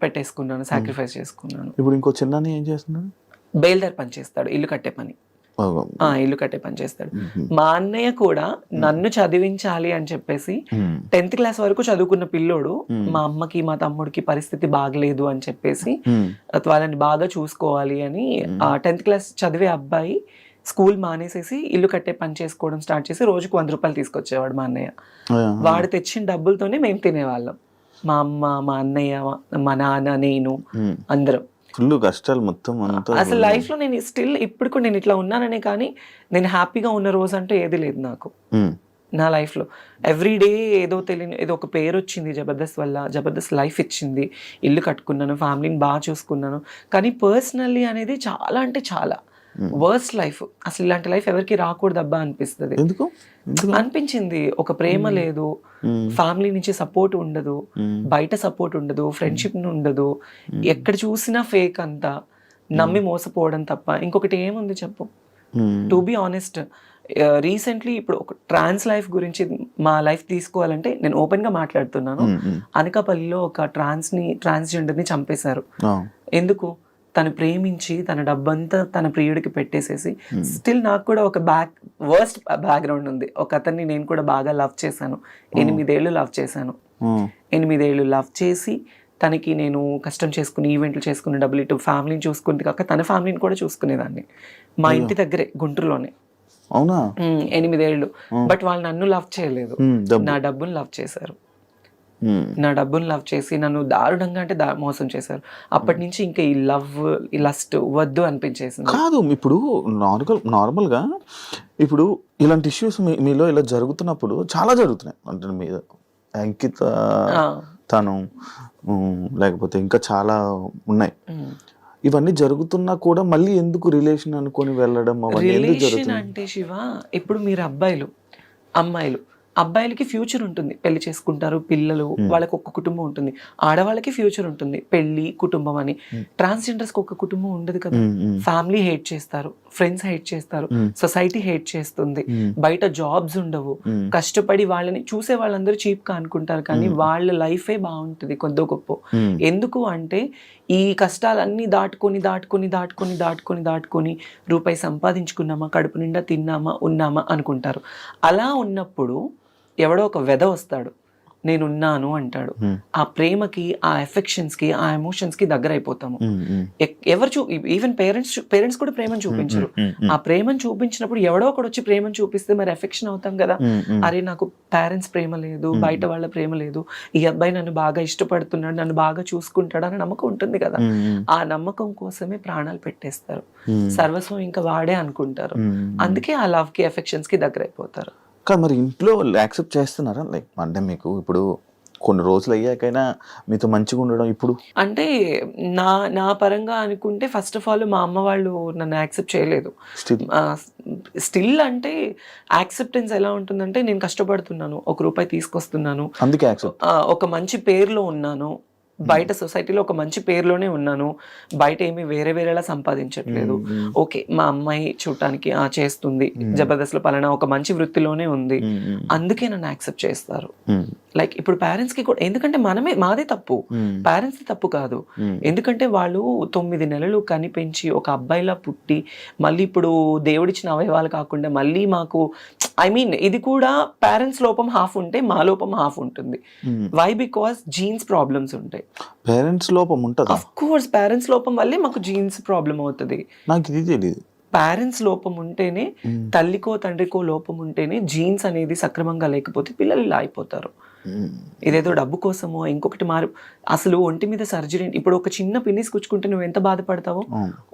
పెట్టేసుకున్నాను, సాక్రిఫైస్ చేసుకున్నాను. ఇప్పుడు ఇంకో చిన్న ఏం చేస్తున్నాడు? బయలుదేరి పని చేస్తాడు, ఇల్లు కట్టే పని. ఇల్లు కట్టే పని చేస్తాడు. మా అన్నయ్య కూడా నన్ను చదివించాలి అని చెప్పేసి 10th క్లాస్ వరకు చదువుకున్న పిల్లోడు మా అమ్మకి మా తమ్ముడికి పరిస్థితి బాగలేదు అని చెప్పేసి వాళ్ళని బాగా చూసుకోవాలి అని ఆ 10th క్లాస్ చదివే అబ్బాయి స్కూల్ మానేసేసి ఇల్లు కట్టే పని చేసుకోవడం స్టార్ట్ చేసి రోజుకు 100 రూపాయలు తీసుకొచ్చేవాడు మా అన్నయ్య. వాడు తెచ్చిన డబ్బులతోనే మేము తినేవాళ్ళం, మా అమ్మ, మా అన్నయ్య, మా నాన్న, నేను, అందరం. ఫుల్ కష్టాలు మొత్తం అంతా. అసలు లైఫ్ లో నేను స్టిల్ ఇప్పుడు కూడా నేను ఇట్లా ఉన్నాననే కానీ నేను హ్యాపీగా ఉన్న రోజు అంటూ ఏది లేదు నాకు నా లైఫ్ లో. ఎవ్రీడే ఏదో తెలియని ఏదో ఒక పేరు వచ్చింది జబర్దస్త్ వల్ల, జబర్దస్త్ లైఫ్ ఇచ్చింది, ఇల్లు కట్టుకున్నాను, ఫ్యామిలీని బాగా చూసుకున్నాను. కానీ పర్సనల్లీ అనేది చాలా అంటే చాలా వర్స్ట్ లైఫ్. అసలు ఇలాంటి లైఫ్ ఎవరికి రాకూడదు అబ్బా అనిపిస్తుంది. అనిపించింది. ఒక ప్రేమ లేదు, ఫ్యామిలీ నుంచి సపోర్ట్ ఉండదు, బయట సపోర్ట్ ఉండదు, ఫ్రెండ్షిప్ ఉండదు, ఎక్కడ చూసినా ఫేక్ అంతా, నమ్మి మోసపోవడం తప్ప ఇంకొకటి ఏముంది చెప్పు. టు బి ఆనెస్ట్, రీసెంట్లీ ఇప్పుడు ఒక ట్రాన్స్ లైఫ్ గురించి మా లైఫ్ తీసుకోవాలంటే నేను ఓపెన్ గా మాట్లాడుతున్నాను. అనకాపల్లిలో ఒక ట్రాన్స్జెండర్ ని చంపేశారు. ఎందుకు? తను ప్రేమించి తన డబ్బంతా తన ప్రియుడికి పెట్టేసేసి. స్టిల్ నాకు కూడా ఒక వర్స్ట్ బ్యాక్గ్రౌండ్ ఉంది. ఒక అతన్ని నేను కూడా బాగా లవ్ చేశాను, 8 ఏళ్ళు లవ్ చేశాను. 8 ఏళ్ళు లవ్ చేసి తనకి నేను కష్టం చేసుకుని ఈవెంట్లు చేసుకుని డబ్బులు ఇటు ఫ్యామిలీని చూసుకుంది కాక తన ఫ్యామిలీని కూడా చూసుకునేదాన్ని. మా ఇంటి దగ్గరే గుంటూరులోనే. అవునా? 8 ఏళ్ళు. బట్ వాళ్ళు నన్ను లవ్ చేయలేదు, నా డబ్బును లవ్ చేశారు. నా డబ్బును లవ్ చేసి నన్ను దారుణంగా అంటే మోసం చేశారు. అప్పటి నుంచి ఇంకా ఈ లవ్, ఈ లస్ట్ వద్దు అనిపించేసింది. కాదు, ఇప్పుడు నార్మల్గా ఇప్పుడు ఇలాంటి ఇష్యూస్ మీలో ఇలా జరుగుతున్నప్పుడు చాలా జరుగుతున్నాయి అంటే మీద అంకిత తను లేకపోతే ఇంకా చాలా ఉన్నాయి. ఇవన్నీ జరుగుతున్నా కూడా మళ్ళీ ఎందుకు రిలేషన్ అనుకొని వెళ్ళడం? రిలేషన్ అంటే శివ, ఇప్పుడు మీరు అబ్బాయిలు అమ్మాయిలు, అబ్బాయిలకి ఫ్యూచర్ ఉంటుంది, పెళ్లి చేసుకుంటారు, పిల్లలు, వాళ్ళకి ఒక కుటుంబం ఉంటుంది. ఆడవాళ్ళకి ఫ్యూచర్ ఉంటుంది, పెళ్లి, కుటుంబం అని. ట్రాన్స్జెండర్స్ కి ఒక కుటుంబం ఉండదు కదా. ఫ్యామిలీ హేట్ చేస్తారు, ఫ్రెండ్స్ హేట్ చేస్తారు, సొసైటీ హేట్ చేస్తుంది, బయట జాబ్స్ ఉండవు, కష్టపడి వాళ్ళని చూసే వాళ్ళందరూ చీప్ గా అనుకుంటారు, కానీ వాళ్ళ లైఫే బాగుంటుంది కొద్దో గొప్ప. ఎందుకు అంటే ఈ కష్టాలన్నీ దాటుకొని రూపాయి సంపాదించుకున్నామా, కడుపు నిండా తిన్నామా, ఉన్నామా అనుకుంటారు. అలా ఉన్నప్పుడు ఎవడో ఒక వెధ వస్తాడు, నేనున్నాను అంటాడు. ఆ ప్రేమకి, ఆ ఎఫెక్షన్స్ కి, ఆ ఎమోషన్స్ కి దగ్గర అయిపోతాము. ఎవరు ఈవెన్ పేరెంట్స్ కూడా ప్రేమను చూపించరు. ఆ ప్రేమను చూపించినప్పుడు ఎవడో ఒకడు వచ్చి ప్రేమను చూపిస్తే మరి ఎఫెక్షన్ అవుతాం కదా. అరే నాకు పేరెంట్స్ ప్రేమ లేదు, బయట వాళ్ళ ప్రేమ లేదు, ఈ అబ్బాయి నన్ను బాగా ఇష్టపడుతున్నాడు, నన్ను బాగా చూసుకుంటాడు అని నమ్మకం ఉంటుంది కదా. ఆ నమ్మకం కోసమే ప్రాణాలు పెట్టేస్తారు, సర్వస్వం ఇంకా వాడే అనుకుంటారు. అందుకే ఆ లవ్ కి, ఎఫెక్షన్స్ కి దగ్గర అయిపోతారు. కానీ మరి ఇంట్లో యాక్సెప్ట్ చేస్తున్నారా? లైక్ అంటే మీకు ఇప్పుడు కొన్ని రోజులు అయ్యాకైనా మీతో మంచిగా ఉండడం ఇప్పుడు అంటే నా పరంగా అనుకుంటే ఫస్ట్ ఆఫ్ ఆల్ మా అమ్మ వాళ్ళు నన్ను యాక్సెప్ట్ చేయలేదు. స్టిల్ అంటే యాక్సెప్టెన్స్ ఎలా ఉంటుందంటే నేను కష్టపడుతున్నాను, 1 రూపాయి తీసుకొస్తున్నాను, అందుకే ఒక మంచి పేరులో ఉన్నాను, బయట సొసైటీలో ఒక మంచి పేరులోనే ఉన్నాను, బయట ఏమి వేరేలా సంపాదించట్లేదు. ఓకే, మా అమ్మాయి చూడటానికి చేస్తుంది, జబర్దస్త్ లో పలానా ఒక మంచి వృత్తిలోనే ఉంది, అందుకే నన్ను యాక్సెప్ట్ చేస్తారు. లైక్ ఇప్పుడు పేరెంట్స్ కి కూడా, ఎందుకంటే మాదే తప్పు, పేరెంట్స్ తప్పు కాదు. ఎందుకంటే వాళ్ళు 9 నెలలు కనిపెంచి ఒక అబ్బాయిలా పుట్టి మళ్ళీ ఇప్పుడు దేవుడిచ్చిన అవయవాలు కాకుండా మళ్ళీ మాకు ఇది కూడా పేరెంట్స్ లోపం హాఫ్ ఉంటే మా లోపం హాఫ్ ఉంటుంది. వై? బికాస్ జీన్స్ ప్రాబ్లమ్స్ ఉంటాయి. పేరెంట్స్ లోపం ఉంటుంది. ఆఫ్ కోర్స్ పేరెంట్స్ లోపం వల్లే మాకు జీన్స్ ప్రాబ్లం అవుతుంది. నాకు ఇది తెలియదు. పేరెంట్స్ లోపం ఉంటేనే, తల్లికో తండ్రికో లోపం ఉంటేనే జీన్స్ అనేది సక్రమంగా లేకపోతే పిల్లలు ఇలా అయిపోతారు. ఇదేదో డబ్బు కోసమో ఇంకొకటి అసలు ఒంటి మీద సర్జరీ, ఇప్పుడు ఒక చిన్న పిన్నిస్ కుచ్చుకుంటే నువ్వు ఎంత బాధపడతావో,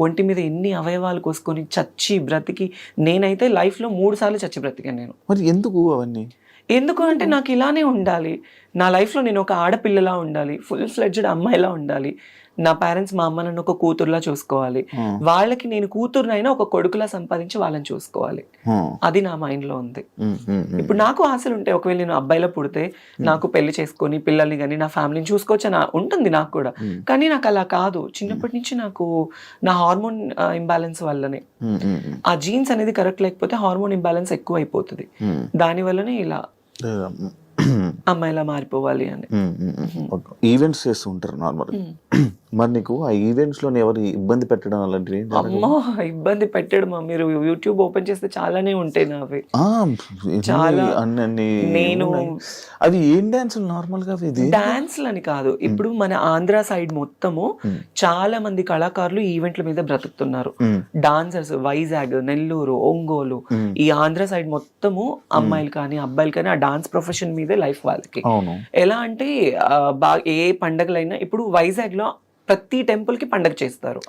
ఒంటి మీద ఎన్ని అవయవాలు కోసుకొని చచ్చి బ్రతికి, నేనైతే లైఫ్ లో 3 సార్లు చచ్చి బ్రతికాను నేను. మరి ఎందుకు అవన్నీ? ఎందుకు అంటే నాకు ఇలానే ఉండాలి, నా లైఫ్లో నేను ఒక ఆడపిల్లలా ఉండాలి, ఫుల్ ఫ్లెడ్జ్డ్ అమ్మాయిలా ఉండాలి, నా పేరెంట్స్ మా అమ్మ నన్ను ఒక కూతురులా చూసుకోవాలి, వాళ్ళకి నేను కూతురునైనా ఒక కొడుకులా సంపాదించి వాళ్ళని చూసుకోవాలి, అది నా మైండ్లో ఉంది. ఇప్పుడు నాకు ఆశలు ఉంటాయి, ఒకవేళ నేను అబ్బాయిలో పుడితే నాకు పెళ్లి చేసుకొని పిల్లల్ని కానీ నా ఫ్యామిలీని చూసుకోవచ్చు అని ఉంటుంది నాకు కూడా. కానీ నాకు అలా కాదు, చిన్నప్పటి నుంచి నాకు నా హార్మోన్ ఇంబ్యాలెన్స్ వల్లనే, ఆ జీన్స్ అనేది కరెక్ట్ లేకపోతే హార్మోన్ ఇంబ్యాలెన్స్ ఎక్కువ అయిపోతుంది, దాని వల్లనే ఇలా అమ్మాయిలా మారిపోవాలి అని. ఈవెంట్స్ చేస్తూ ఉంటారు నార్మల్. మరి నీకు ఆ ఈవెంట్స్ లో ఎవరు ఇబ్బంది పెట్టడం అలాంటివి? అమ్మో ఇబ్బంది పెట్టడం, మీరు యూట్యూబ్ ఓపెన్ చేస్తే చాలానే ఉంటాయి నావి. చాలా నేను అవి ఏం డాన్స్ నార్మల్ గా? డాన్స్లు అని కాదు, ఇప్పుడు మన ఆంధ్ర సైడ్ మొత్తము చాలా మంది కళాకారులు ఈవెంట్ల మీద బ్రతుకుతున్నారు. డాన్సర్స్ వైజాగ్, నెల్లూరు, ఒంగోలు, ఈ ఆంధ్ర సైడ్ మొత్తము అమ్మాయిలు కానీ అబ్బాయిలు కానీ ఆ డాన్స్ ప్రొఫెషన్ మీదే లైఫ్ వాళ్ళకి. ఎలా అంటే ఏ పండగలైనా, ఇప్పుడు వైజాగ్ లో ప్రతి టెంపుల్ కి పండగ చేస్తారు.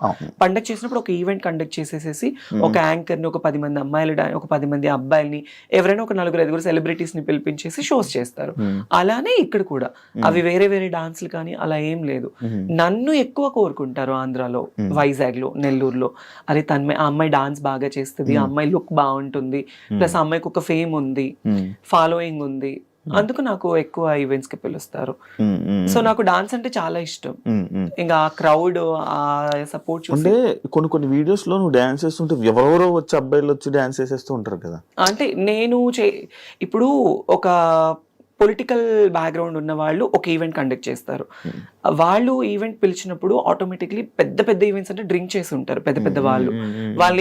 పండగ చేసినప్పుడు ఒక ఈవెంట్ కండక్ట్ చేసేసేసి ఒక యాంకర్ ని, ఒక 10 మంది అమ్మాయిలు, ఒక 10 మంది అబ్బాయిల్ని, ఎవరైనా ఒక 4-5 సెలబ్రిటీస్ ని పిలిపించేసి షోస్ చేస్తారు. అలానే ఇక్కడ కూడా అవి వేరే వేరే డాన్స్లు కానీ అలా ఏం లేదు. నన్ను ఎక్కువ కోరుకుంటారు ఆంధ్రాలో, వైజాగ్ లో, నెల్లూరులో. అరే ఆ అమ్మాయి డాన్స్ బాగా చేస్తుంది, ఆ అమ్మాయి లుక్ బాగుంటుంది, ప్లస్ ఆ అమ్మాయికి ఒక ఫేమ్ ఉంది, ఫాలోయింగ్ ఉంది, అందుకు నాకు ఎక్కువ ఈవెంట్స్ కి పిలుస్తారు. సో నాకు డాన్స్ అంటే చాలా ఇష్టం. ఇంకా ఆ క్రౌడ్, ఆ సపోర్ట్ చూస్తే కొన్ని వీడియోస్ లో నువ్వు డాన్స్ చేస్తుంటే ఎవరెవరో వచ్చి అబ్బాయిలు వచ్చి డాన్స్ చేసేస్తూ ఉంటారు కదా. అంటే నేను ఇప్పుడు ఒక పొలిటికల్ బ్యాక్గ్రౌండ్ ఉన్న వాళ్ళు ఒక ఈవెంట్ కండక్ట్ చేస్తారు. వాళ్ళు ఈవెంట్ పిలిచినప్పుడు ఆటోమేటిక్లీ పెద్ద పెద్ద ఈవెంట్స్ అంటే డ్రింక్ చేసి ఉంటారు పెద్ద పెద్ద వాళ్ళు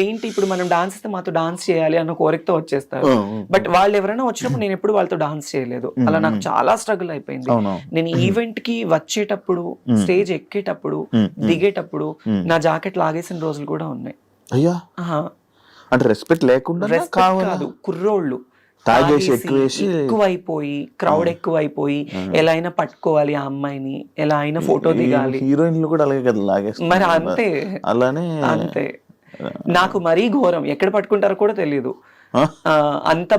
ఏంటి, ఇప్పుడు మనం డాన్స్ ఇస్తే మాతో డాన్స్ చేయాలి అన్న కోరికతో వచ్చేస్తారు. బట్ వాళ్ళు ఎవరైనా వచ్చినప్పుడు నేను ఎప్పుడు వాళ్ళతో డాన్స్ చేయలేదు. అలా నాకు చాలా స్ట్రగుల్ అయిపోయింది. నేను ఈవెంట్ కి వచ్చేటప్పుడు, స్టేజ్ ఎక్కేటప్పుడు, దిగేటప్పుడు నా జాకెట్ లాగేసిన రోజులు కూడా ఉన్నాయి. అయ్యా, అంటే రెస్పెక్ట్ లేకుండా కాదు, కుర్రోళ్ళు ఎక్కువైపోయి, క్రౌడ్ ఎక్కువైపోయి, ఎలా అయినా పట్టుకోవాలి ఆ అమ్మాయిని, ఎలా అయినా ఫోటో దిగాలి. హీరోయిన్లు కూడా అలాగే కదా లాగేస్తారు. మరి అంతే, అలానే అంతే. నాకు మరీ ఘోరం, ఎక్కడ పట్టుకుంటారో కూడా తెలియదు. అంత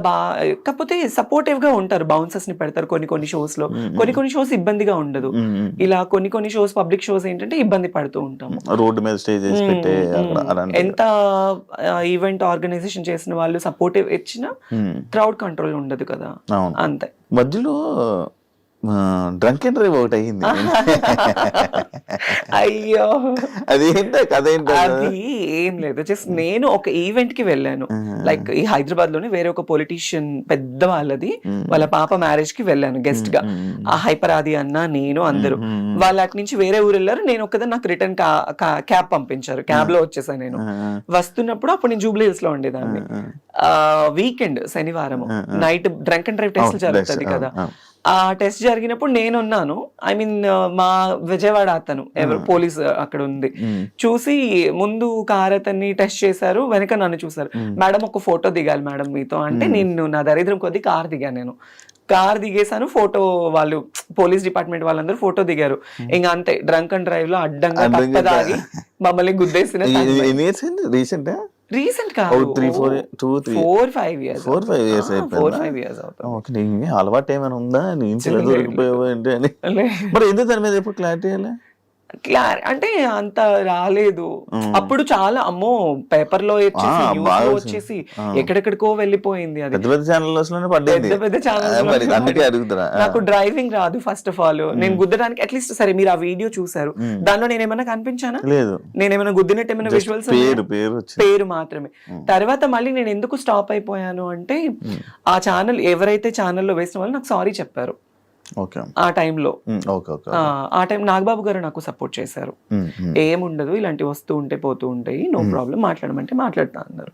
కాకపోతే సపోర్టివ్ గా ఉంటారు, బౌన్సర్స్ ని పెడతారు కొన్ని షోస్ లో. కొన్ని షోస్ ఇబ్బందిగా ఉండదు. ఇలా కొన్ని షోస్, పబ్లిక్ షోస్ ఏంటంటే ఇబ్బంది పడుతూ ఉంటాము. రోడ్డు మీద స్టేజ్ ఎంత ఈవెంట్ ఆర్గనైజేషన్ చేసిన వాళ్ళు సపోర్టివ్ ఇచ్చినా క్రౌడ్ కంట్రోల్ ఉండదు కదా. అంతే. మధ్యలో డ్రంక్ అండ్ డ్రైవ్ ఒకటి అయ్యింది. అయ్యో, అదేంటి? అది ఏం లేదు, జస్ట్ నేను ఒక ఈవెంట్ కి వెళ్ళాను. లైక్ ఈ హైదరాబాద్ లోనే వేరే ఒక పొలిటీషియన్ పెద్ద వాళ్ళది, వాళ్ళ పాప మ్యారేజ్ కి వెళ్ళాను గెస్ట్ గా. ఆ హైపరాది అన్న, నేను, అందరూ. వాళ్ళ అటు నుంచి వేరే ఊరు వెళ్ళారు. నేను ఒక్కదాన్ని, నాకు రిటర్న్ క్యాబ్ పంపించారు. క్యాబ్ లో వచ్చేసాను. నేను వస్తున్నప్పుడు అప్పుడు నేను జూబ్లీ హిల్స్ లో ఉండేదాన్ని. వీకెండ్ శనివారం night drunk and drive test జరుగుతుంది కదా. ఆ టెస్ట్ జరిగినప్పుడు నేనున్నాను. ఐ మీన్ మా విజయవాడ అతను ఎవరు పోలీస్ అక్కడ ఉంది, చూసి ముందు కార్ అతన్ని టెస్ట్ చేశారు, వెనక నన్ను చూసారు. మేడం ఒక ఫోటో దిగాలి మేడం మీతో అంటే, నేను నా దరిద్రం కొద్ది కార్ దిగాను. నేను కార్ దిగేసాను, ఫోటో వాళ్ళు పోలీస్ డిపార్ట్మెంట్ వాళ్ళందరూ ఫోటో దిగారు. ఇంకా అంతే, డ్రంక్ అండ్ డ్రైవ్ లో అడ్డంగా తప్పదాగి మమ్మల్ని గుద్దేసిన. రీసెంట్ గా 4-5 years అలవాటు ఏమైనా ఉందా? మరి ఎందుకు దాని మీద ఎప్పుడు క్లారిటీ అంటే అంత రాలేదు అప్పుడు. చాలా అమ్మో పేపర్ లో వచ్చేసి ఎక్కడెక్కడికో వెళ్ళిపోయింది. అది పెద్ద పెద్ద ఛానల్స్. నాకు డ్రైవింగ్ రాదు ఫస్ట్ ఆఫ్ ఆల్. నేను గుద్దడానికి అట్లీస్ట్, సరే మీరు ఆ వీడియో చూసారు, దానిలో నేనేమైనా కనిపించానా? లేదు. నేనేమైనా గుద్దినట్టు ఏమైనా విజువల్స్? పేరు మాత్రమే. తర్వాత మళ్ళీ నేను ఎందుకు స్టాప్ అయిపోయాను అంటే, ఆ ఛానల్ ఎవరైతే ఛానల్లో వేసిన వాళ్ళు నాకు సారీ చెప్పారు ఆ టైంలో. ఆ టైం నాగబాబు గారు నాకు సపోర్ట్ చేశారు. ఏముండదు, ఇలాంటివి వస్తూ ఉంటే పోతూ ఉంటాయి, నో ప్రాబ్లం, మాట్లాడమంటే మాట్లాడతా అన్నారు.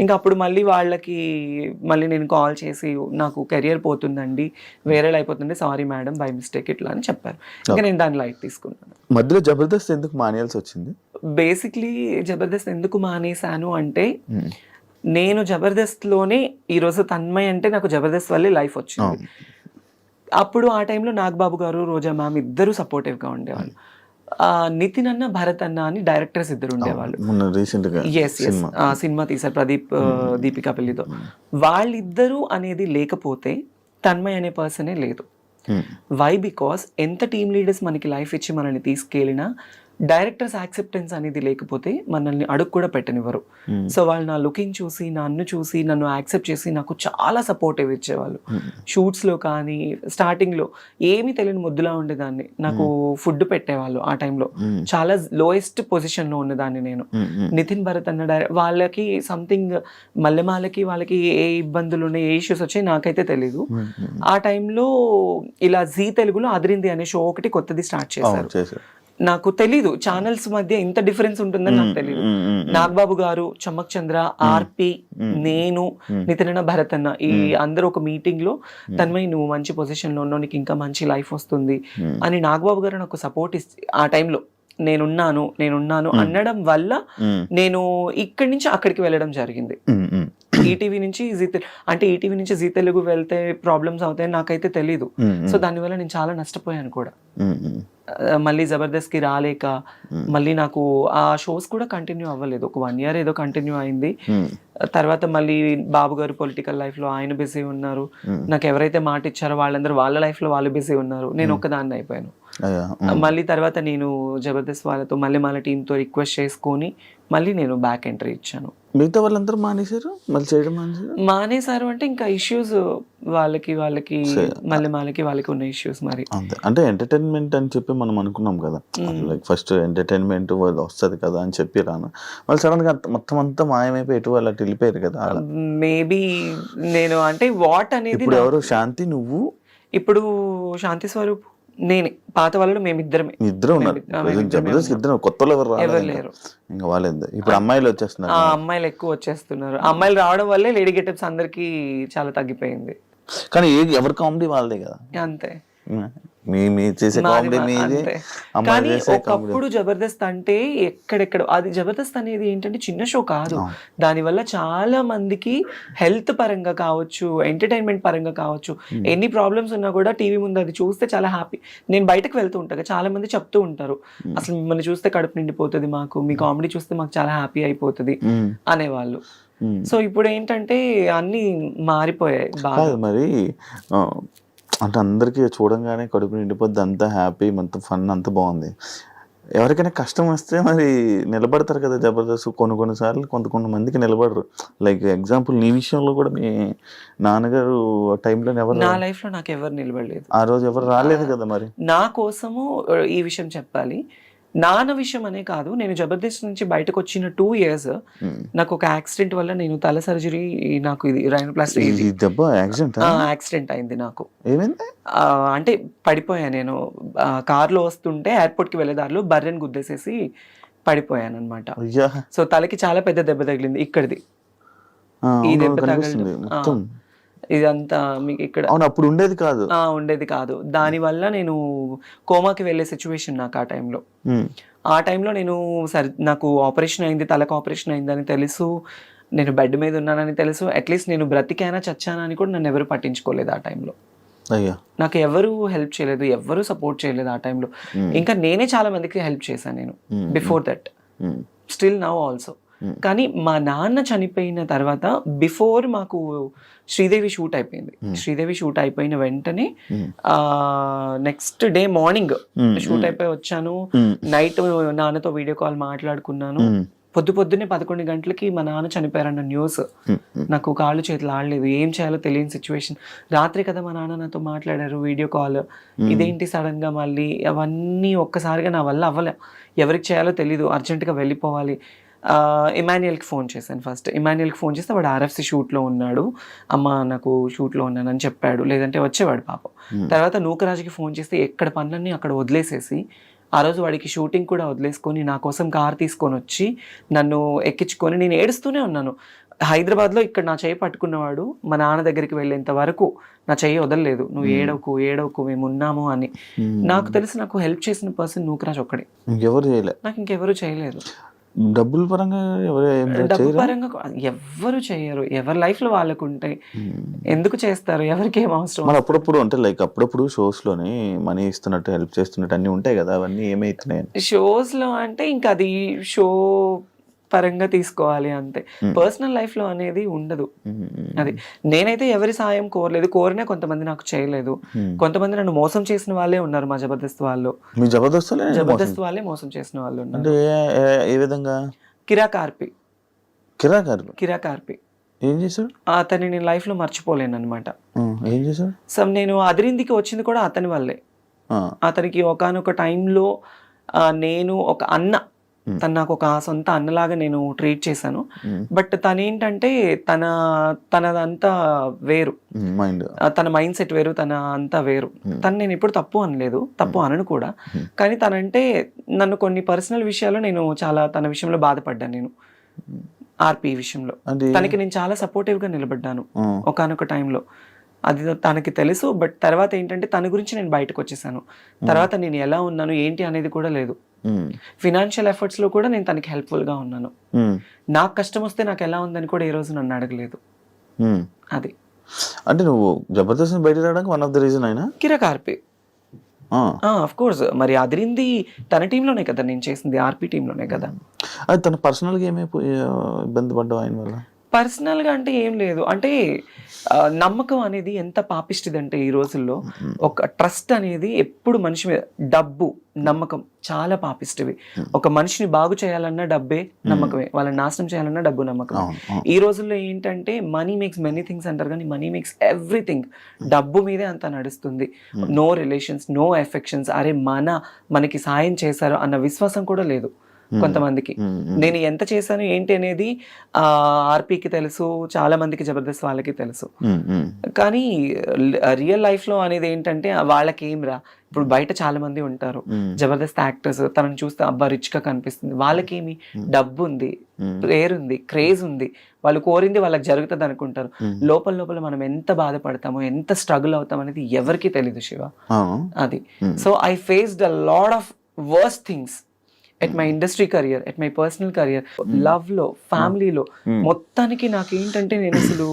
ఇంకా అప్పుడు మళ్ళీ నేను కాల్ చేసి, నాకు కెరియర్ పోతుందండి, వేరే అయిపోతుంది, సారీ మేడం బై మిస్టేక్ ఇట్లా అని చెప్పారు. ఇంకా నేను దాన్ని లైట్ తీసుకున్నాను. మధ్యలో జబర్దస్త్ ఎందుకు మానేయాల్సి వచ్చింది? బేసిక్లీ జబర్దస్త్ ఎందుకు మానేశాను అంటే, నేను జబర్దస్త్ లోనే ఈరోజు తన్మయ్ అంటే నాకు జబర్దస్త్ వల్లే లైఫ్ వచ్చింది. అప్పుడు ఆ టైంలో నాగబాబు గారు, రోజా మ్యామ్ ఇద్దరు సపోర్టివ్ గా ఉండేవాళ్ళు. నితిన్ అన్న, భరత్ అన్న అని డైరెక్టర్స్ ఇద్దరు ఉండేవాళ్ళు. సినిమా తీశారు ప్రదీప్, దీపికా పెళ్లితో. వాళ్ళిద్దరూ అనేది లేకపోతే తన్మయ్ అనే పర్సనే లేదు. వై బికాస్ ఎంత టీమ్ లీడర్స్ మనకి లైఫ్ ఇచ్చి మనల్ని తీసుకెళ్ళినా డైరెక్టర్స్ యాక్సెప్టెన్స్ అనేది లేకపోతే మనల్ని అడుగు కూడా పెట్టనివ్వరు. సో వాళ్ళు నా లుకింగ్ చూసి నన్ను చూసి నన్ను యాక్సెప్ట్ చేసి నాకు చాలా సపోర్టివ్ ఇచ్చేవాళ్ళు. షూట్స్లో కానీ స్టార్టింగ్లో ఏమీ తెలియని ముద్దులా ఉండేదాన్ని. నాకు ఫుడ్ పెట్టేవాళ్ళు ఆ టైంలో. చాలా లోయెస్ట్ పొజిషన్లో ఉన్నదాన్ని నేను. నితిన్ భరత్ అన్న వాళ్ళకి సంథింగ్ మల్లెమాలకి వాళ్ళకి ఏ ఇబ్బందులు ఉన్నాయి, ఏ ఇష్యూస్ వచ్చాయి నాకైతే తెలీదు. ఆ టైంలో ఇలా జీ తెలుగులో అదిరింది అనే షో ఒకటి కొత్తది స్టార్ట్ చేశారు. నాకు తెలీదు ఛానల్స్ మధ్య ఇంత డిఫరెన్స్ ఉంటుందని నాకు తెలీదు. నాగబాబు గారు, చమ్మక్ చంద్ర, ఆర్పి, నేను, నితిన్ భరత్ అన్న ఈ అందరూ ఒక మీటింగ్ లో తన్మయ్ నువ్వు మంచి పొజిషన్ లో ఉన్నావు, నీకు ఇంకా మంచి లైఫ్ వస్తుంది అని నాగబాబు గారు నాకు సపోర్ట్ ఆ టైంలో నేనున్నాను అనడం వల్ల నేను ఇక్కడి నుంచి అక్కడికి వెళ్ళడం జరిగింది. ఈటీవీ నుంచి ఈటీవీ నుంచి జీ తెలుగు వెళ్తే ప్రాబ్లమ్స్ అవుతాయని నాకైతే తెలీదు. సో దానివల్ల నేను చాలా నష్టపోయాను కూడా. మళ్ళీ జబర్దస్త్ కి రాలేక మళ్ళీ నాకు ఆ షోస్ కూడా కంటిన్యూ అవ్వలేదు. ఒక 1 year ఏదో కంటిన్యూ అయింది. తర్వాత మళ్ళీ బాబు గారు పొలిటికల్ లైఫ్ లో ఆయన బిజీ ఉన్నారు. నాకు ఎవరైతే మాట ఇచ్చారో వాళ్ళందరూ వాళ్ళ లైఫ్ లో వాళ్ళు బిజీ ఉన్నారు. నేను ఒక్కదాన్ని అయిపోయాను. మళ్ళీ తర్వాత నేను జబర్దస్త్ వాళ్ళతో మళ్ళీ మన టీంతో రిక్వెస్ట్ చేసుకొని మళ్ళీ నేను బ్యాక్ ఎంట్రీ ఇచ్చాను. మిగతా వాళ్ళందరూ మానేశారు, మళ్ళీ చేయడం మానేశారు అంటే ఇంకా ఇష్యూస్ వాళ్ళకి వాళ్ళకి ఉన్న ఇష్యూస్ మరి అంతే. అంటే ఎంటర్టైన్మెంట్ అని చెప్పి మనం అనుకున్నాం కదా, లైక్ ఫస్ట్ ఎంటర్టైన్మెంట్ వస్తుంది కదా అని చెప్పి రాను వాళ్ళు సడన్ గా మొత్తం అంతా మాయమైపోయి ఎటు వాళ్ళు అటు వెళ్ళిపోయారు కదా. మేబీ నేను అంటే వాట్ అనేది ఇప్పుడు ఎవరు శాంతి, నువ్వు, ఇప్పుడు శాంతి స్వరూప్, నేనే. పాత వాళ్ళు మేమిద్దరమే. ఇద్దరు ఉన్నారు జబర్దస్త్, ఇద్దరు. కొత్త వాళ్ళు ఎవరు లేరు. ఇంకా వాళ్ళేంది ఇప్పుడు అమ్మాయిలు వచ్చేస్తున్నారు. అమ్మాయిలు ఎక్కువ వచ్చేస్తున్నారు. అమ్మాయిలు రావడం వల్లే లేడీ గెటప్స్ అందరికి చాలా తగ్గిపోయింది. కానీ ఎవరి కామెడీ వాళ్ళదే కదా. అంతే. మీ చేసే కామెడీ మీది. కానీ ఒకప్పుడు జబర్దస్త్ అంటే ఎక్కడెక్కడ అది జబర్దస్త్ అనేది ఏంటంటే చిన్న షో కాదు. దానివల్ల చాలా మందికి హెల్త్ పరంగా కావచ్చు, ఎంటర్టైన్మెంట్ పరంగా కావచ్చు, ఎన్ని ప్రాబ్లమ్స్ ఉన్నా కూడా టీవీ ముందు అది చూస్తే చాలా హ్యాపీ. నేను బయటకు వెళ్తూ ఉంటాను, చాలా మంది చెప్తూ ఉంటారు అసలు మిమ్మల్ని చూస్తే కడుపు నిండిపోతుంది మాకు, మీ కామెడీ చూస్తే మాకు చాలా హ్యాపీ అయిపోతుంది అనేవాళ్ళు. సో ఇప్పుడు ఏంటంటే అన్ని మారిపోయాయి బాగా. మరి అంటే అందరికీ చూడంగానే కడుపు నిండిపోద్ది, అంతా హ్యాపీ, అంత ఫన్, అంత బాగుంది. ఎవరికైనా కష్టం వస్తే మరి నిలబడతారు కదా జబర్దస్త్. కొన్నిసార్లు కొంతమందికి నిలబడరు. లైక్ ఎగ్జాంపుల్ నీ విషయంలో కూడా మీ నాన్నగారు టైంలో ఎవరు, నా లైఫ్ లో నాకు ఎవరు నిలబడలేదు. ఆ రోజు ఎవరు రాలేదు కదా. మరి నా కోసము ఈ విషయం చెప్పాలి, నాన్న విషయం అనే కాదు, నేను జబర్దస్త్ నుంచి బయటకు వచ్చిన 2 years నాకు ఒక యాక్సిడెంట్ వల్ల నేను తల సర్జరీ, నాకు ఇది రైనోప్లాస్టీ యాక్సిడెంట్ అయింది. నాకు ఏమైంది అంటే పడిపోయా. నేను కార్లో వస్తుంటే ఎయిర్పోర్ట్ కి వెళ్ళే దారిలో బర్రెని గుద్దేసేసి పడిపోయాను అనమాట. సో తలకి చాలా పెద్ద దెబ్బ తగిలింది. ఇక్కడిది ఈ దెబ్బ తగలడం ఇదంతా మీకు ఇక్కడ అప్పుడు ఉండేది కాదు. దానివల్ల నేను కోమాకి వెళ్ళే సిచ్యువేషన్ నాకు ఆ టైంలో నేను నాకు ఆపరేషన్ అయింది, తలకు ఆపరేషన్ అయిందని తెలుసు, నేను బెడ్ మీద ఉన్నానని తెలుసు. అట్లీస్ట్ నేను బ్రతికానా చచ్చానా అని కూడా నన్ను ఎవరు పట్టించుకోలేదు ఆ టైంలో. నాకు ఎవరు హెల్ప్ చేయలేదు, ఎవరు సపోర్ట్ చేయలేదు ఆ టైంలో. ఇంకా నేనే చాలా మందికి హెల్ప్ చేశాను నేను before that, still now also. కానీ మా నాన్న చనిపోయిన తర్వాత బిఫోర్ మాకు శ్రీదేవి షూట్ అయిపోయింది. శ్రీదేవి షూట్ అయిపోయిన వెంటనే నెక్స్ట్ డే మార్నింగ్ షూట్ అయిపోయి వచ్చాను. నైట్ నాన్నతో వీడియో కాల్ మాట్లాడుకున్నాను. పొద్దున్నే 11 గంటలకి మా నాన్న చనిపోయారన్న న్యూస్. నాకు కాళ్ళు చేతులు ఆడలేదు, ఏం చేయాలో తెలియని సిచ్యువేషన్. రాత్రి కదా మా నాన్న నాతో మాట్లాడారు వీడియో కాల్. ఇదేంటి సడన్ గా మళ్ళీ అవన్నీ ఒక్కసారిగా నా వల్ల అవ్వలే. ఎవరికి చేయాలో తెలీదు, అర్జెంటుగా వెళ్ళిపోవాలి. ఇమాన్యుయల్కి ఫోన్ చేశాను. ఫస్ట్ ఇమాన్యుయల్కి ఫోన్ చేస్తే వాడు ఆర్ఎఫ్సి షూట్లో ఉన్నాడు, అమ్మ నాకు షూట్లో ఉన్నానని చెప్పాడు, లేదంటే వచ్చేవాడు పాపం. తర్వాత నూకరాజుకి ఫోన్ చేస్తే ఎక్కడ పనులన్నీ అక్కడ వదిలేసేసి ఆ రోజు వాడికి షూటింగ్ కూడా వదిలేసుకొని నా కోసం కార్ తీసుకొని వచ్చి నన్ను ఎక్కించుకొని నేను ఏడుస్తూనే ఉన్నాను. హైదరాబాద్లో ఇక్కడ నా చెయ్యి పట్టుకున్నవాడు మా నాన్న దగ్గరికి వెళ్ళేంత వరకు నా చెయ్యి వదలలేదు. నువ్వు ఏడవకు మేము ఉన్నాము అని. నాకు తెలిసి నాకు హెల్ప్ చేసిన పర్సన్ నూకరాజ్ ఒక్కడే, నాకు ఇంకెవరు చేయలేదు. డబ్బుల పరంగా ఎవ్వరు చేయరు. ఎవరి లైఫ్ లో వాళ్ళకు ఉంటాయి, ఎందుకు చేస్తారు, ఎవరికి ఏం అవసరం. మరి అప్పుడప్పుడు అంటే లైక్ అప్పుడప్పుడు షోస్ లోని మనీ ఇస్తున్నట్టు హెల్ప్ చేస్తున్నట్టు అన్ని ఉంటాయి కదా, అవన్నీ ఏమైతున్నాయి షోస్ లో అంటే ఇంకా అది షో పరంగా తీసుకోవాలి అంతే. పర్సనల్ లైఫ్ లో అనేది ఉండదు. అది నేనైతే ఎవరి సాయం కోరలేదు, కోరినా కొంతమంది నాకు చేయలేదు. కొంతమంది నన్ను మోసం చేసిన వాళ్ళే ఉన్నారు మా జబర్దస్త్ వాళ్ళు. మీ జబర్దస్త్ వాళ్ళే మోసం చేసిన వాళ్ళు ఉన్నారు. అంటే ఏ విధంగా? కిరాకార్పి ఏం చేశాడు అతన్ని నేను లైఫ్ లో మర్చిపోలేను అనమాట. ఏం చేశాడు? సో నేను అదిరిందికి వచ్చింది కూడా అతని వల్లే. అతనికి ఒకానొక టైంలో నేను ఒక అన్న, తను నాకు ఒక సొంత అన్నలాగా నేను ట్రీట్ చేశాను. బట్ తనేంటంటే తనదంతా వేరు, తన మైండ్ సెట్ వేరు, తన అంతా వేరు. తను నేను ఎప్పుడు తప్పు అనలేదు, తప్పు అనను కూడా. కానీ తనంటే నన్ను కొన్ని పర్సనల్ విషయాల్లో నేను చాలా తన విషయంలో బాధపడ్డాను. నేను ఆర్పి విషయంలో తనకి నేను చాలా సపోర్టివ్ గా నిలబడ్డాను ఒకానొక టైంలో. అది తనకి తెలుసు. బట్ తర్వాత ఏంటంటే తన గురించి నేను బయటకు వచ్చేసాను. తర్వాత నేను ఎలా ఉన్నాను ఏంటి అనేది కూడా లేదు. ఫినాన్షియల్ ఎఫర్ట్స్ లో కూడా నేను తనకి హెల్ప్ఫుల్ గా ఉన్నాను. నాకు కష్టం వస్తే నాకు ఎలా ఉందని కూడా ఈ రోజు నన్ను అడగలేదు. అది అంటే నువ్వు జబర్దస్త్ బయట రావడానికి వన్ ఆఫ్ ద రీజన్ అయినా కిరాకార్పి. ఆఫ్ కోర్స్, మరి అదిరింది తన టీంలోనే కదా నేను చేసింది, ఆర్పి టీంలోనే కదా. అది తన పర్సనల్ గా ఏమైపోయి ఇబ్బంది పడ్డావు ఆయన వల్ల? పర్సనల్ గా అంటే ఏం లేదు. అంటే నమ్మకం అనేది ఎంత పాపిష్టిది అంటే ఈ రోజుల్లో ఒక ట్రస్ట్ అనేది ఎప్పుడు మనిషి మీద, డబ్బు నమ్మకం చాలా పాపిష్టివి. ఒక మనిషిని బాగు చేయాలన్నా డబ్బే నమ్మకమే, వాళ్ళని నాశనం చేయాలన్నా డబ్బు నమ్మకం. ఈ రోజుల్లో ఏంటంటే మనీ మేక్స్ మెనీ థింగ్స్ అంటారు, కానీ మనీ మేక్స్ ఎవ్రీథింగ్. డబ్బు మీదే అంత నడుస్తుంది. No relations, no affections. అరే మనకి సాయం చేశారు అన్న విశ్వాసం కూడా లేదు కొంతమందికి. నేను ఎంత చేశాను ఏంటి అనేది ఆర్పీకి తెలుసు, చాలా మందికి జబర్దస్త్ వాళ్ళకి తెలుసు. కానీ రియల్ లైఫ్ లో అనేది ఏంటంటే వాళ్ళకి ఏం రా, ఇప్పుడు బయట చాలా మంది ఉంటారు జబర్దస్త్ యాక్టర్స్, తనని చూస్తే అబ్బా రిచ్ గా కనిపిస్తుంది. వాళ్ళకేమి డబ్బు ఉంది, పేరు ఉంది, క్రేజ్ ఉంది, వాళ్ళు కోరింది వాళ్ళకి జరుగుతుంది అనుకుంటారు. లోపల మనం ఎంత బాధపడతామో, ఎంత స్ట్రగుల్ అవుతాం అనేది ఎవరికి తెలీదు శివ. అది so I faced a lot of worst things at my industry career, at my personal career, love లో, ఫ్యామిలీలో. మొత్తానికి నాకు ఏంటంటే నేను అసలు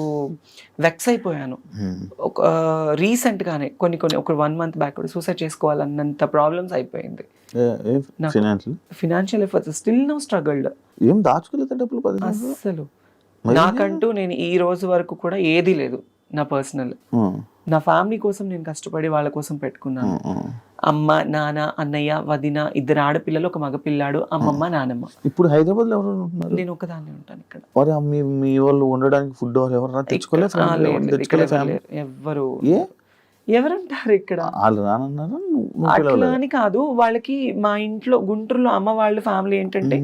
వెక్స్ అయిపోయాను. ఒక రీసెంట్ గానే ఒక 1 month బ్యాక్ కూడా సూసైడ్ చేసుకోవాలన్నంత ప్రాబ్లమ్స్ అయిపోయింది. Financial efforts still no struggled. ఏం దాచుకోలేదు డబ్బులు అసలు. నాకంటూ నేను ఈ రోజు వరకు కూడా ఏది లేదు నా పర్సనల్. నా ఫ్యామిలీ కోసం నేను కష్టపడి వాళ్ళ కోసం పెట్టుకున్నాను. అమ్మ, నాన్న, అన్నయ్య, వదిన, 2 ఆడపిల్లలు, 1 మగపిల్లాడు, అమ్మమ్మ, నానమ్మ. ఇప్పుడు హైదరాబాద్ లో ఎవరు ఉంటున్నారు? నేను ఒకదాన్ని ఉంటాను ఇక్కడ. మీ వాళ్ళు ఉండడానికి ఫుడ్ ఎవరన్నా తెచ్చుకోలేదు? ఎవరుంటారు ఇక్కడ? అట్లా అని కాదు, వాళ్ళకి మా ఇంట్లో గుంటూరులో అమ్మ వాళ్ళ ఫ్యామిలీ ఏంటంటే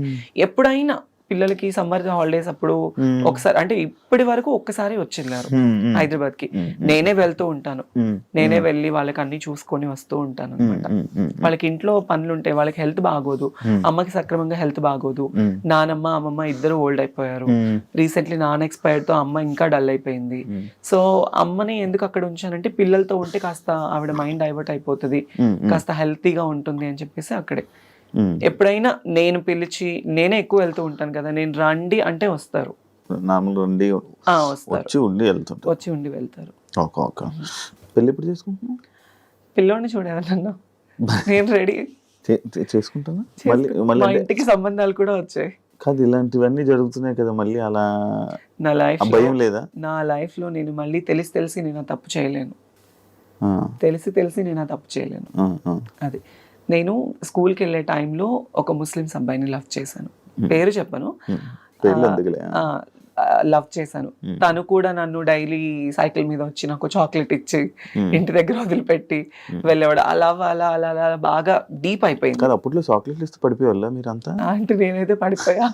ఎప్పుడైనా పిల్లలకి సమ్మర్ హాలిడేస్ అప్పుడు ఒకసారి, అంటే ఇప్పటి వరకు ఒక్కసారి వచ్చేళ్ళారు హైదరాబాద్ కి. నేనే వెళ్తూ ఉంటాను, నేనే వెళ్ళి వాళ్ళకి అన్ని చూసుకొని వస్తూ ఉంటాను అనమాట. వాళ్ళకి ఇంట్లో పనులు ఉంటాయి, వాళ్ళకి హెల్త్ బాగోదు, అమ్మకి సక్రమంగా హెల్త్ బాగోదు. నానమ్మ, అమ్మమ్మ ఇద్దరు ఓల్డ్ అయిపోయారు. రీసెంట్లీ నాన్న ఎక్స్పైర్డ్ తో అమ్మ ఇంకా డల్ అయిపోయింది. సో అమ్మని ఎందుకు అక్కడ ఉంచానంటే పిల్లలతో ఉంటే కాస్త ఆవిడ మైండ్ డైవర్ట్ అయిపోతుంది, కాస్త హెల్తీగా ఉంటుంది అని చెప్పేసి అక్కడే. ఎప్పుడైనా నేను పిలిచి, నేనే ఎక్కువ వెళ్తూ ఉంటాను కదా, నేను రండి అంటే వస్తారు, వచ్చి ఉండి వెళ్తారు. పెళ్లి ఎప్పుడు చేసుకుంటున్నావు? పిల్లోడిని చూడాలన్నా నేను రెడీ చేసుకుంటాను. మా ఇంటికి సంబంధాలు కూడా వచ్చాయి. కాదు, ఇలాంటివన్నీ జరుగుతున్నాయి కదా, మళ్ళీ అలా నా లైఫ్ భయం లేదా? నా లైఫ్ లో నేను మళ్ళీ తెలిసి నేను ఆ తప్పు చేయలేను. తెలిసి నేను ఆ తప్పు చేయలేను. అది నేను స్కూల్కి వెళ్ళే టైంలో ఒక ముస్లిమ్స్ అబ్బాయిని లవ్ చేశాను. పేరు చెప్పను, లవ్ చేశాను. తను కూడా నన్ను డైలీ సైకిల్ మీద వచ్చి నాకు చాక్లెట్ ఇచ్చి ఇంటి దగ్గర వదిలిపెట్టి వెళ్ళేవాడు. అలా అలా అలా అలా బాగా డీప్ అయిపోయింది. అప్పట్లో చాక్లెట్లు ఇస్తే పడిపోయేవాళ్ళ మీరంతా? అంటే నేనైతే పడిపోయా.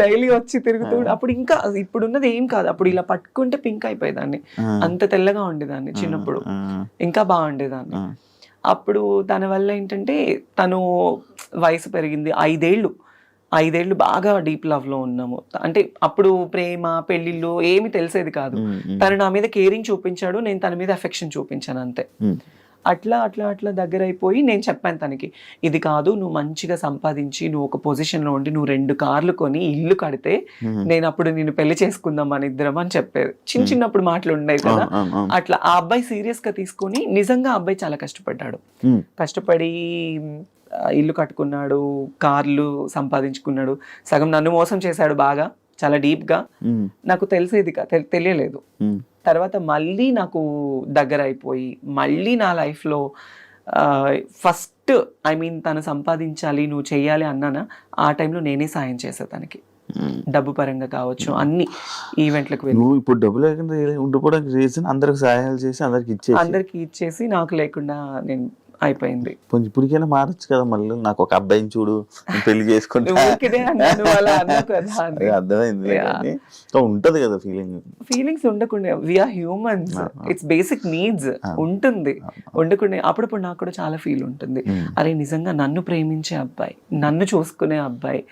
డైలీ వచ్చి తిరుగుతూ, అప్పుడు ఇంకా ఇప్పుడున్నది ఏం కాదు, అప్పుడు ఇలా పట్టుకుంటే పింక్ అయిపోయేదాన్ని, అంత తెల్లగా ఉండేదాన్ని చిన్నప్పుడు, ఇంకా బాగుండేదాన్ని. అప్పుడు తన వల్ల ఏంటంటే తను వయసు పెరిగింది, 5 ఏళ్ళు బాగా డీప్ లవ్ లో ఉన్నాము. అంటే అప్పుడు ప్రేమ, పెళ్లిళ్ళు ఏమి తెలిసేది కాదు. తను నా మీద కేరింగ్ చూపించాడు, నేను తన మీద అఫెక్షన్ చూపించాను అంతే. అట్లా దగ్గర అయిపోయి నేను చెప్పాను తనకి, ఇది కాదు, నువ్వు మంచిగా సంపాదించి నువ్వు ఒక పొజిషన్ లో ఉండి నువ్వు 2 కార్లు కొని ఇల్లు కడితే నేను అప్పుడు నేను పెళ్లి చేసుకుందాం మన ఇద్దరం అని చెప్పేది. చిన్నప్పుడు మాటలు ఉండేవి కదా. అట్లా ఆ అబ్బాయి సీరియస్ గా తీసుకొని, నిజంగా ఆ అబ్బాయి చాలా కష్టపడ్డాడు. కష్టపడి ఇల్లు కట్టుకున్నాడు, కార్లు సంపాదించుకున్నాడు, సగం నన్ను మోసం చేశాడు బాగా, చాలా డీప్గా. నాకు తెలియలేదు. తర్వాత మళ్ళీ నాకు దగ్గర అయిపోయి మళ్ళీ నా లైఫ్లో ఫస్ట్ తను సంపాదించాలి, నువ్వు చెయ్యాలి అన్నానా, ఆ టైంలో నేనే సాయం చేసా తనకి, డబ్బు పరంగా కావచ్చు, అన్ని ఈవెంట్లకు వెళ్ళి. నువ్వు ఇప్పుడు డబ్బు లేకుండా ఉండిపోవడానికి రీజన్ అందరికి సహాయాలు చేసి అందరికి ఇచ్చేసి నాకు లేకుండా నేను అయిపోయింది. ఇప్పటికైనా మారచ్చు కదా, మళ్ళీ నాకు ఒక అబ్బాయిని చూడు, పెళ్లి చేసుకుంటా, అర్థమైంది. ఉంటది కదా ఫీలింగ్స్ ఉండకుండా, we are humans, it's basic needs ఉంటుంది. ఉండకుండా అప్పుడప్పుడు నాకు కూడా చాలా ఫీల్ ఉంటుంది, అరే నిజంగా నన్ను ప్రేమించే అబ్బాయి, నన్ను చూసుకునే అబ్బాయి,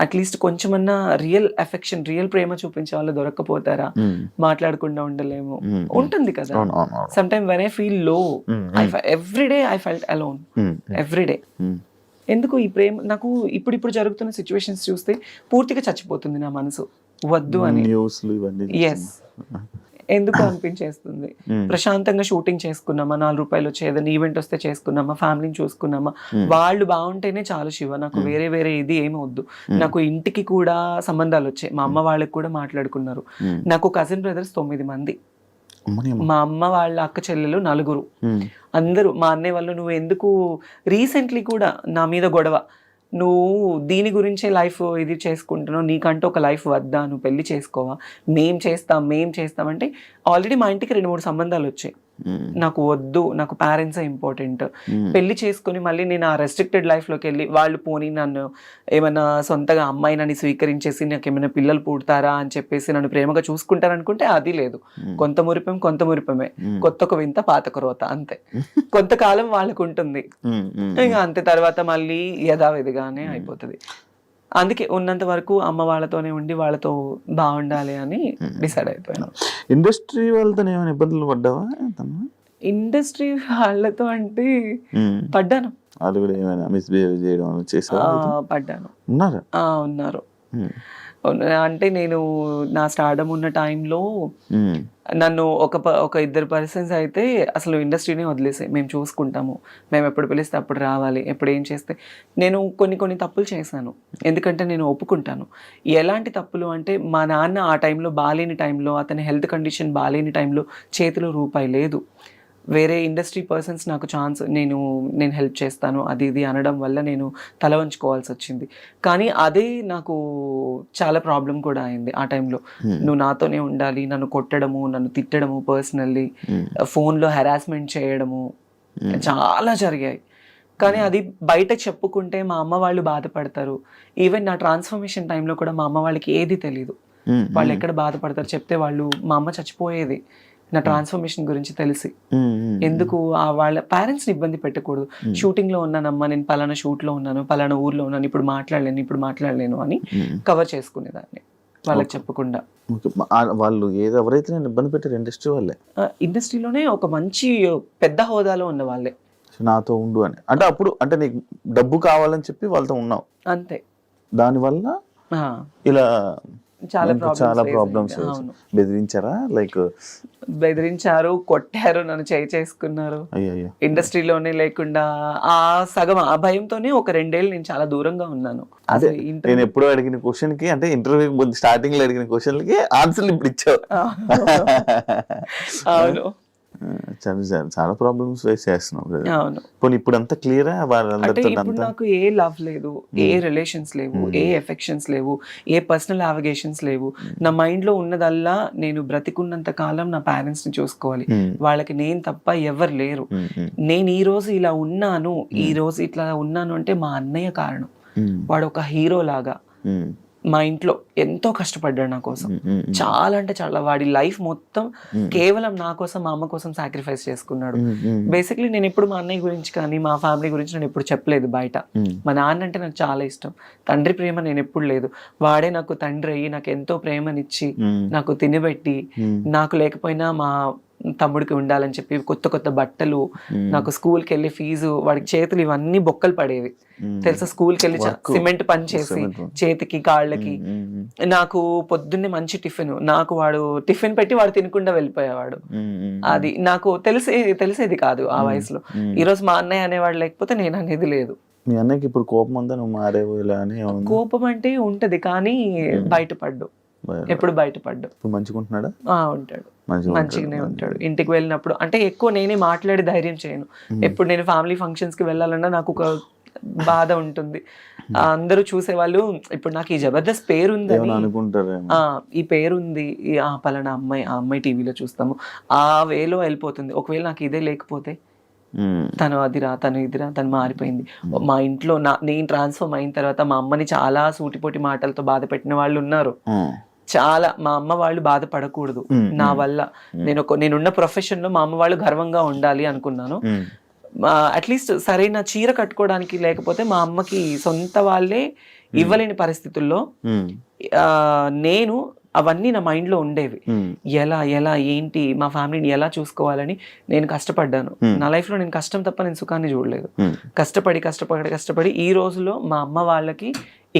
అట్లీస్ట్ కొంచెమన్నా రియల్ అఫెక్షన్, రియల్ ప్రేమ చూపించే వాళ్ళు దొరక్కపోతారా, మాట్లాడకుండా ఉండలేము, ఉంటుంది కదా. Some time when I feel low, everyday I felt alone, everyday. ఎందుకు ఈ ప్రేమ నాకు ఇప్పుడు జరుగుతున్న సిచ్యువేషన్స్ చూస్తే పూర్తిగా చచ్చిపోతుంది నా మనసు, వద్దు అని. ఎస్, ఎందుకు అనిపించేస్తుంది. ప్రశాంతంగా షూటింగ్ చేసుకున్నామా, 4 రూపాయలు వచ్చే ఏదైనా ఈవెంట్ వస్తే చేసుకున్నామా, ఫ్యామిలీని చూసుకున్నామా, వాళ్ళు బాగుంటేనే చాలు శివ, నాకు వేరే ఇది ఏమి వద్దు. నాకు ఇంటికి కూడా సంబంధాలు వచ్చాయి, మా అమ్మ వాళ్ళకి కూడా మాట్లాడుకున్నారు. నాకు కజిన్ బ్రదర్స్ 9 మంది, మా అమ్మ వాళ్ళ అక్క చెల్లెలు 4, అందరూ. మా అన్నయ్య వాళ్ళు, నువ్వు ఎందుకు రీసెంట్లీ కూడా నా మీద గొడవ, నువ్వు దీని గురించే లైఫ్ ఇది చేసుకుంటున్నావు, నీకంటూ ఒక లైఫ్ వద్దా, నువ్వు పెళ్లి చేసుకోవా, మేం చేస్తాం అంటే ఆల్రెడీ మా ఇంటికి 2-3 సంబంధాలు వచ్చాయి. నాకు వద్దు, నాకు పేరెంట్సే ఇంపార్టెంట్. పెళ్లి చేసుకుని మళ్ళీ నేను ఆ రెస్ట్రిక్టెడ్ లైఫ్లోకి వెళ్ళి వాళ్ళు పోనీ నన్ను ఏమైనా సొంతగా అమ్మాయి నన్ను స్వీకరించేసి నాకు ఏమైనా పిల్లలు పుడతారా అని చెప్పేసి నన్ను ప్రేమగా చూసుకుంటారనుకుంటే అది లేదు. కొంత మురిపమే, కొత్తకు వింత పాతకు రోత, అంతే. కొంతకాలం వాళ్ళకు ఉంటుంది, ఇంకా అంతే. తర్వాత మళ్ళీ యథావిధిగానే అయిపోతుంది. అందుకే ఉన్నంత వరకు అమ్మ వాళ్ళతోనే ఉండి వాళ్ళతో బాగుండాలి అని డిసైడ్ అయిపోయాను. ఇండస్ట్రీ వాళ్ళతో ఏమైనా ఇబ్బందులు పడ్డావా? ఇండస్ట్రీ వాళ్ళతో అంటే పడ్డాను. వాళ్ళు కూడా ఏమైనా మిస్బిహేవ్ చేయడం చేశారా? పడ్డాను. ఉన్నారు. అంటే నేను నా స్టార్డమ్ ఉన్న టైంలో నన్ను ఒక 2 పర్సన్స్ అయితే అసలు ఇండస్ట్రీనే వదిలేసాయి, మేము చూసుకుంటాము, మేము ఎప్పుడు పిలిస్తే అప్పుడు రావాలి, ఎప్పుడు ఏం చేస్తే. నేను కొన్ని తప్పులు చేశాను, ఎందుకంటే నేను ఒప్పుకుంటాను. ఎలాంటి తప్పులు అంటే, మా నాన్న ఆ టైంలో బాగాలేని టైంలో, అతని హెల్త్ కండిషన్ బాగాలేని టైంలో చేతిలో రూపాయి లేదు. వేరే ఇండస్ట్రీ పర్సన్స్ నాకు ఛాన్స్, నేను హెల్ప్ చేస్తాను అది ఇది అనడం వల్ల నేను తల వంచుకోవాల్సి వచ్చింది. కానీ అదే నాకు చాలా ప్రాబ్లం కూడా అయింది ఆ టైంలో. నువ్వు నాతోనే ఉండాలి, నన్ను కొట్టడము, నన్ను తిట్టడము, పర్సనల్లీ ఫోన్లో హెరాస్మెంట్ చేయడము చాలా జరిగాయి. కానీ అది బయట చెప్పుకుంటే మా అమ్మ వాళ్ళు బాధపడతారు. ఈవెన్ నా ట్రాన్స్ఫర్మేషన్ టైంలో కూడా మా అమ్మ వాళ్ళకి ఏది తెలీదు, వాళ్ళు ఎక్కడ బాధపడతారు చెప్తే. వాళ్ళు, మా అమ్మ చచ్చిపోయేది నా ట్రాన్స్ఫర్మేషన్ గురించి తెలిసి. ఎందుకు వాళ్ళ పేరెంట్స్ ని ఇబ్బంది పెట్టకూడదు. షూటింగ్ లో ఉన్నానమ్మా, నేను పలానా షూట్ లో ఉన్నాను, పలానా ఊర్లో ఉన్నాను, ఇప్పుడు మాట్లాడలేను అని కవర్ చేసుకునేదాన్ని వాళ్ళకి చెప్పకుండా. వాళ్ళు ఎవరైతే నేను ఇబ్బంది పెట్టారు ఇండస్ట్రీ వాళ్ళే, ఇండస్ట్రీలోనే ఒక మంచి పెద్ద హోదాలో ఉన్న వాళ్ళే నాతో ఉండు అని. అంటే అప్పుడు అంటే నీకు డబ్బు కావాలని చెప్పి వాళ్ళతో ఉన్నావు, అంతే. దానివల్ల ఇలా చాలా ప్రాబ్లమ్స్. బెదిరించారా? బెదిరించారు, కొట్టారు, నన్ను చేసుకున్నారు. ఇండస్ట్రీలోనే లేకుండా ఆ సగం ఆ భయంతోనే ఒక 2 ఏళ్ళు నేను చాలా దూరంగా ఉన్నాను. అదే నేను ఎప్పుడు అడిగిన క్వశ్చన్ కి, అంటే ఇంటర్వ్యూ స్టార్టింగ్ లో అడిగిన క్వశ్చన్లకి ఆన్సర్లు ఇప్పుడు ఇచ్చావు. అవును, చాలా ప్రాబ్లమ్స్ ఫేస్ చేస్తున్నావు. అవును. ఇప్పుడు అంతా క్లియరా? అంటే ఇప్పుడు నాకు ఏ లవ్ లేదు, ఏ రిలేషన్స్ లేవు, ఏ ఎఫెక్షన్స్ లేవు, ఏ పర్సనల్ అవగేషన్స్ లేవు. నా మైండ్ లో ఉన్నదల్లా, నేను బ్రతికున్నంత కాలం నా పేరెంట్స్ ని చూసుకోవాలి, వాళ్ళకి నేను తప్ప ఎవరు లేరు. నేను ఈ రోజు ఇలా ఉన్నాను, ఈ రోజు ఇట్లా ఉన్నాను అంటే మా అన్నయ్య కారణం. వాడు ఒక హీరో లాగా మా ఇంట్లో ఎంతో కష్టపడ్డాడు నా కోసం, చాలా అంటే చాలా. వాడి లైఫ్ మొత్తం కేవలం నా కోసం, మా అమ్మ కోసం సాక్రిఫైస్ చేసుకున్నాడు. బేసిక్లీ నేను ఎప్పుడు మా అన్నయ్య గురించి కానీ మా ఫ్యామిలీ గురించి నేను ఎప్పుడు చెప్పలేదు బయట. మా నాన్న అంటే నాకు చాలా ఇష్టం, తండ్రి ప్రేమ నేను ఎప్పుడు లేదు. వాడే నాకు తండ్రి అయ్యి నాకు ఎంతో ప్రేమనిచ్చి, నాకు తినబెట్టి, నాకు లేకపోయినా మా తమ్ముడికి ఉండాలని చెప్పి కొత్త బట్టలు, నాకు స్కూల్కి వెళ్ళి ఫీజు, వాడికి చేతులు ఇవన్నీ బొక్కలు పడేవి తెలుసా. స్కూల్కి వెళ్ళి సిమెంట్ పని చేసి చేతికి కాళ్ళకి, నాకు పొద్దున్నే మంచి టిఫిన్, నాకు వాడు టిఫిన్ పెట్టి వాడు తినకుండా వెళ్ళిపోయేవాడు. అది నాకు తెలిసేది కాదు ఆ వయసులో. ఈ రోజు మా అన్నయ్య అనేవాడు లేకపోతే నేను అనేది లేదు. మీ అన్నకి ఇప్పుడు కోపం ఉందా నువ్వు మారేవు ఇలా అని ఏమన్నా? కోపం అంటే ఉంటది కానీ బయటపడ్డు, ఎప్పుడు బయటపడ్డు. ఇప్పుడు మంచిగుంటున్నాడా? ఉంటాడు, మంచిగా మంచిగానే ఉంటాడు. ఇంటికి వెళ్ళినప్పుడు అంటే ఎక్కువ నేనే మాట్లాడి ధైర్యం చేయను. ఎప్పుడు నేను ఫ్యామిలీ ఫంక్షన్స్ కి వెళ్ళాలన్నా నాకు ఒక బాధ ఉంటుంది. అందరూ చూసేవాళ్ళు ఇప్పుడు నాకు ఈ జబర్దస్త్ పేరు ఉందని అనుకుంటారు, ఈ పేరు ఉంది, ఆ పలానా అమ్మాయి, ఆ అమ్మాయి టీవీలో చూస్తాము, ఆ వేలో వెళ్ళిపోతుంది. ఒకవేళ నాకు ఇదే లేకపోతే తను అదిరా, తను ఇదిరా, తను మారిపోయింది. మా ఇంట్లో నేను ట్రాన్స్ఫర్మ్ అయిన తర్వాత మా అమ్మని చాలా సూటిపోటి మాటలతో బాధ పెట్టిన వాళ్ళు ఉన్నారు. చాలా మా అమ్మ వాళ్ళు బాధపడకూడదు నా వల్ల. నేనున్న ప్రొఫెషన్ లో మా అమ్మ వాళ్ళు గర్వంగా ఉండాలి అనుకున్నాను. అట్లీస్ట్ సరైన చీర కట్టుకోవడానికి లేకపోతే మా అమ్మకి సొంత వాళ్ళే ఇవ్వలేని పరిస్థితుల్లో నేను అవన్నీ నా మైండ్ లో ఉండేవి. ఎలా ఏంటి మా ఫ్యామిలీని ఎలా చూసుకోవాలని నేను కష్టపడ్డాను. నా లైఫ్ లో నేను కష్టం తప్ప నేను సుఖాన్ని చూడలేదు. కష్టపడి ఈ రోజులో మా అమ్మ వాళ్ళకి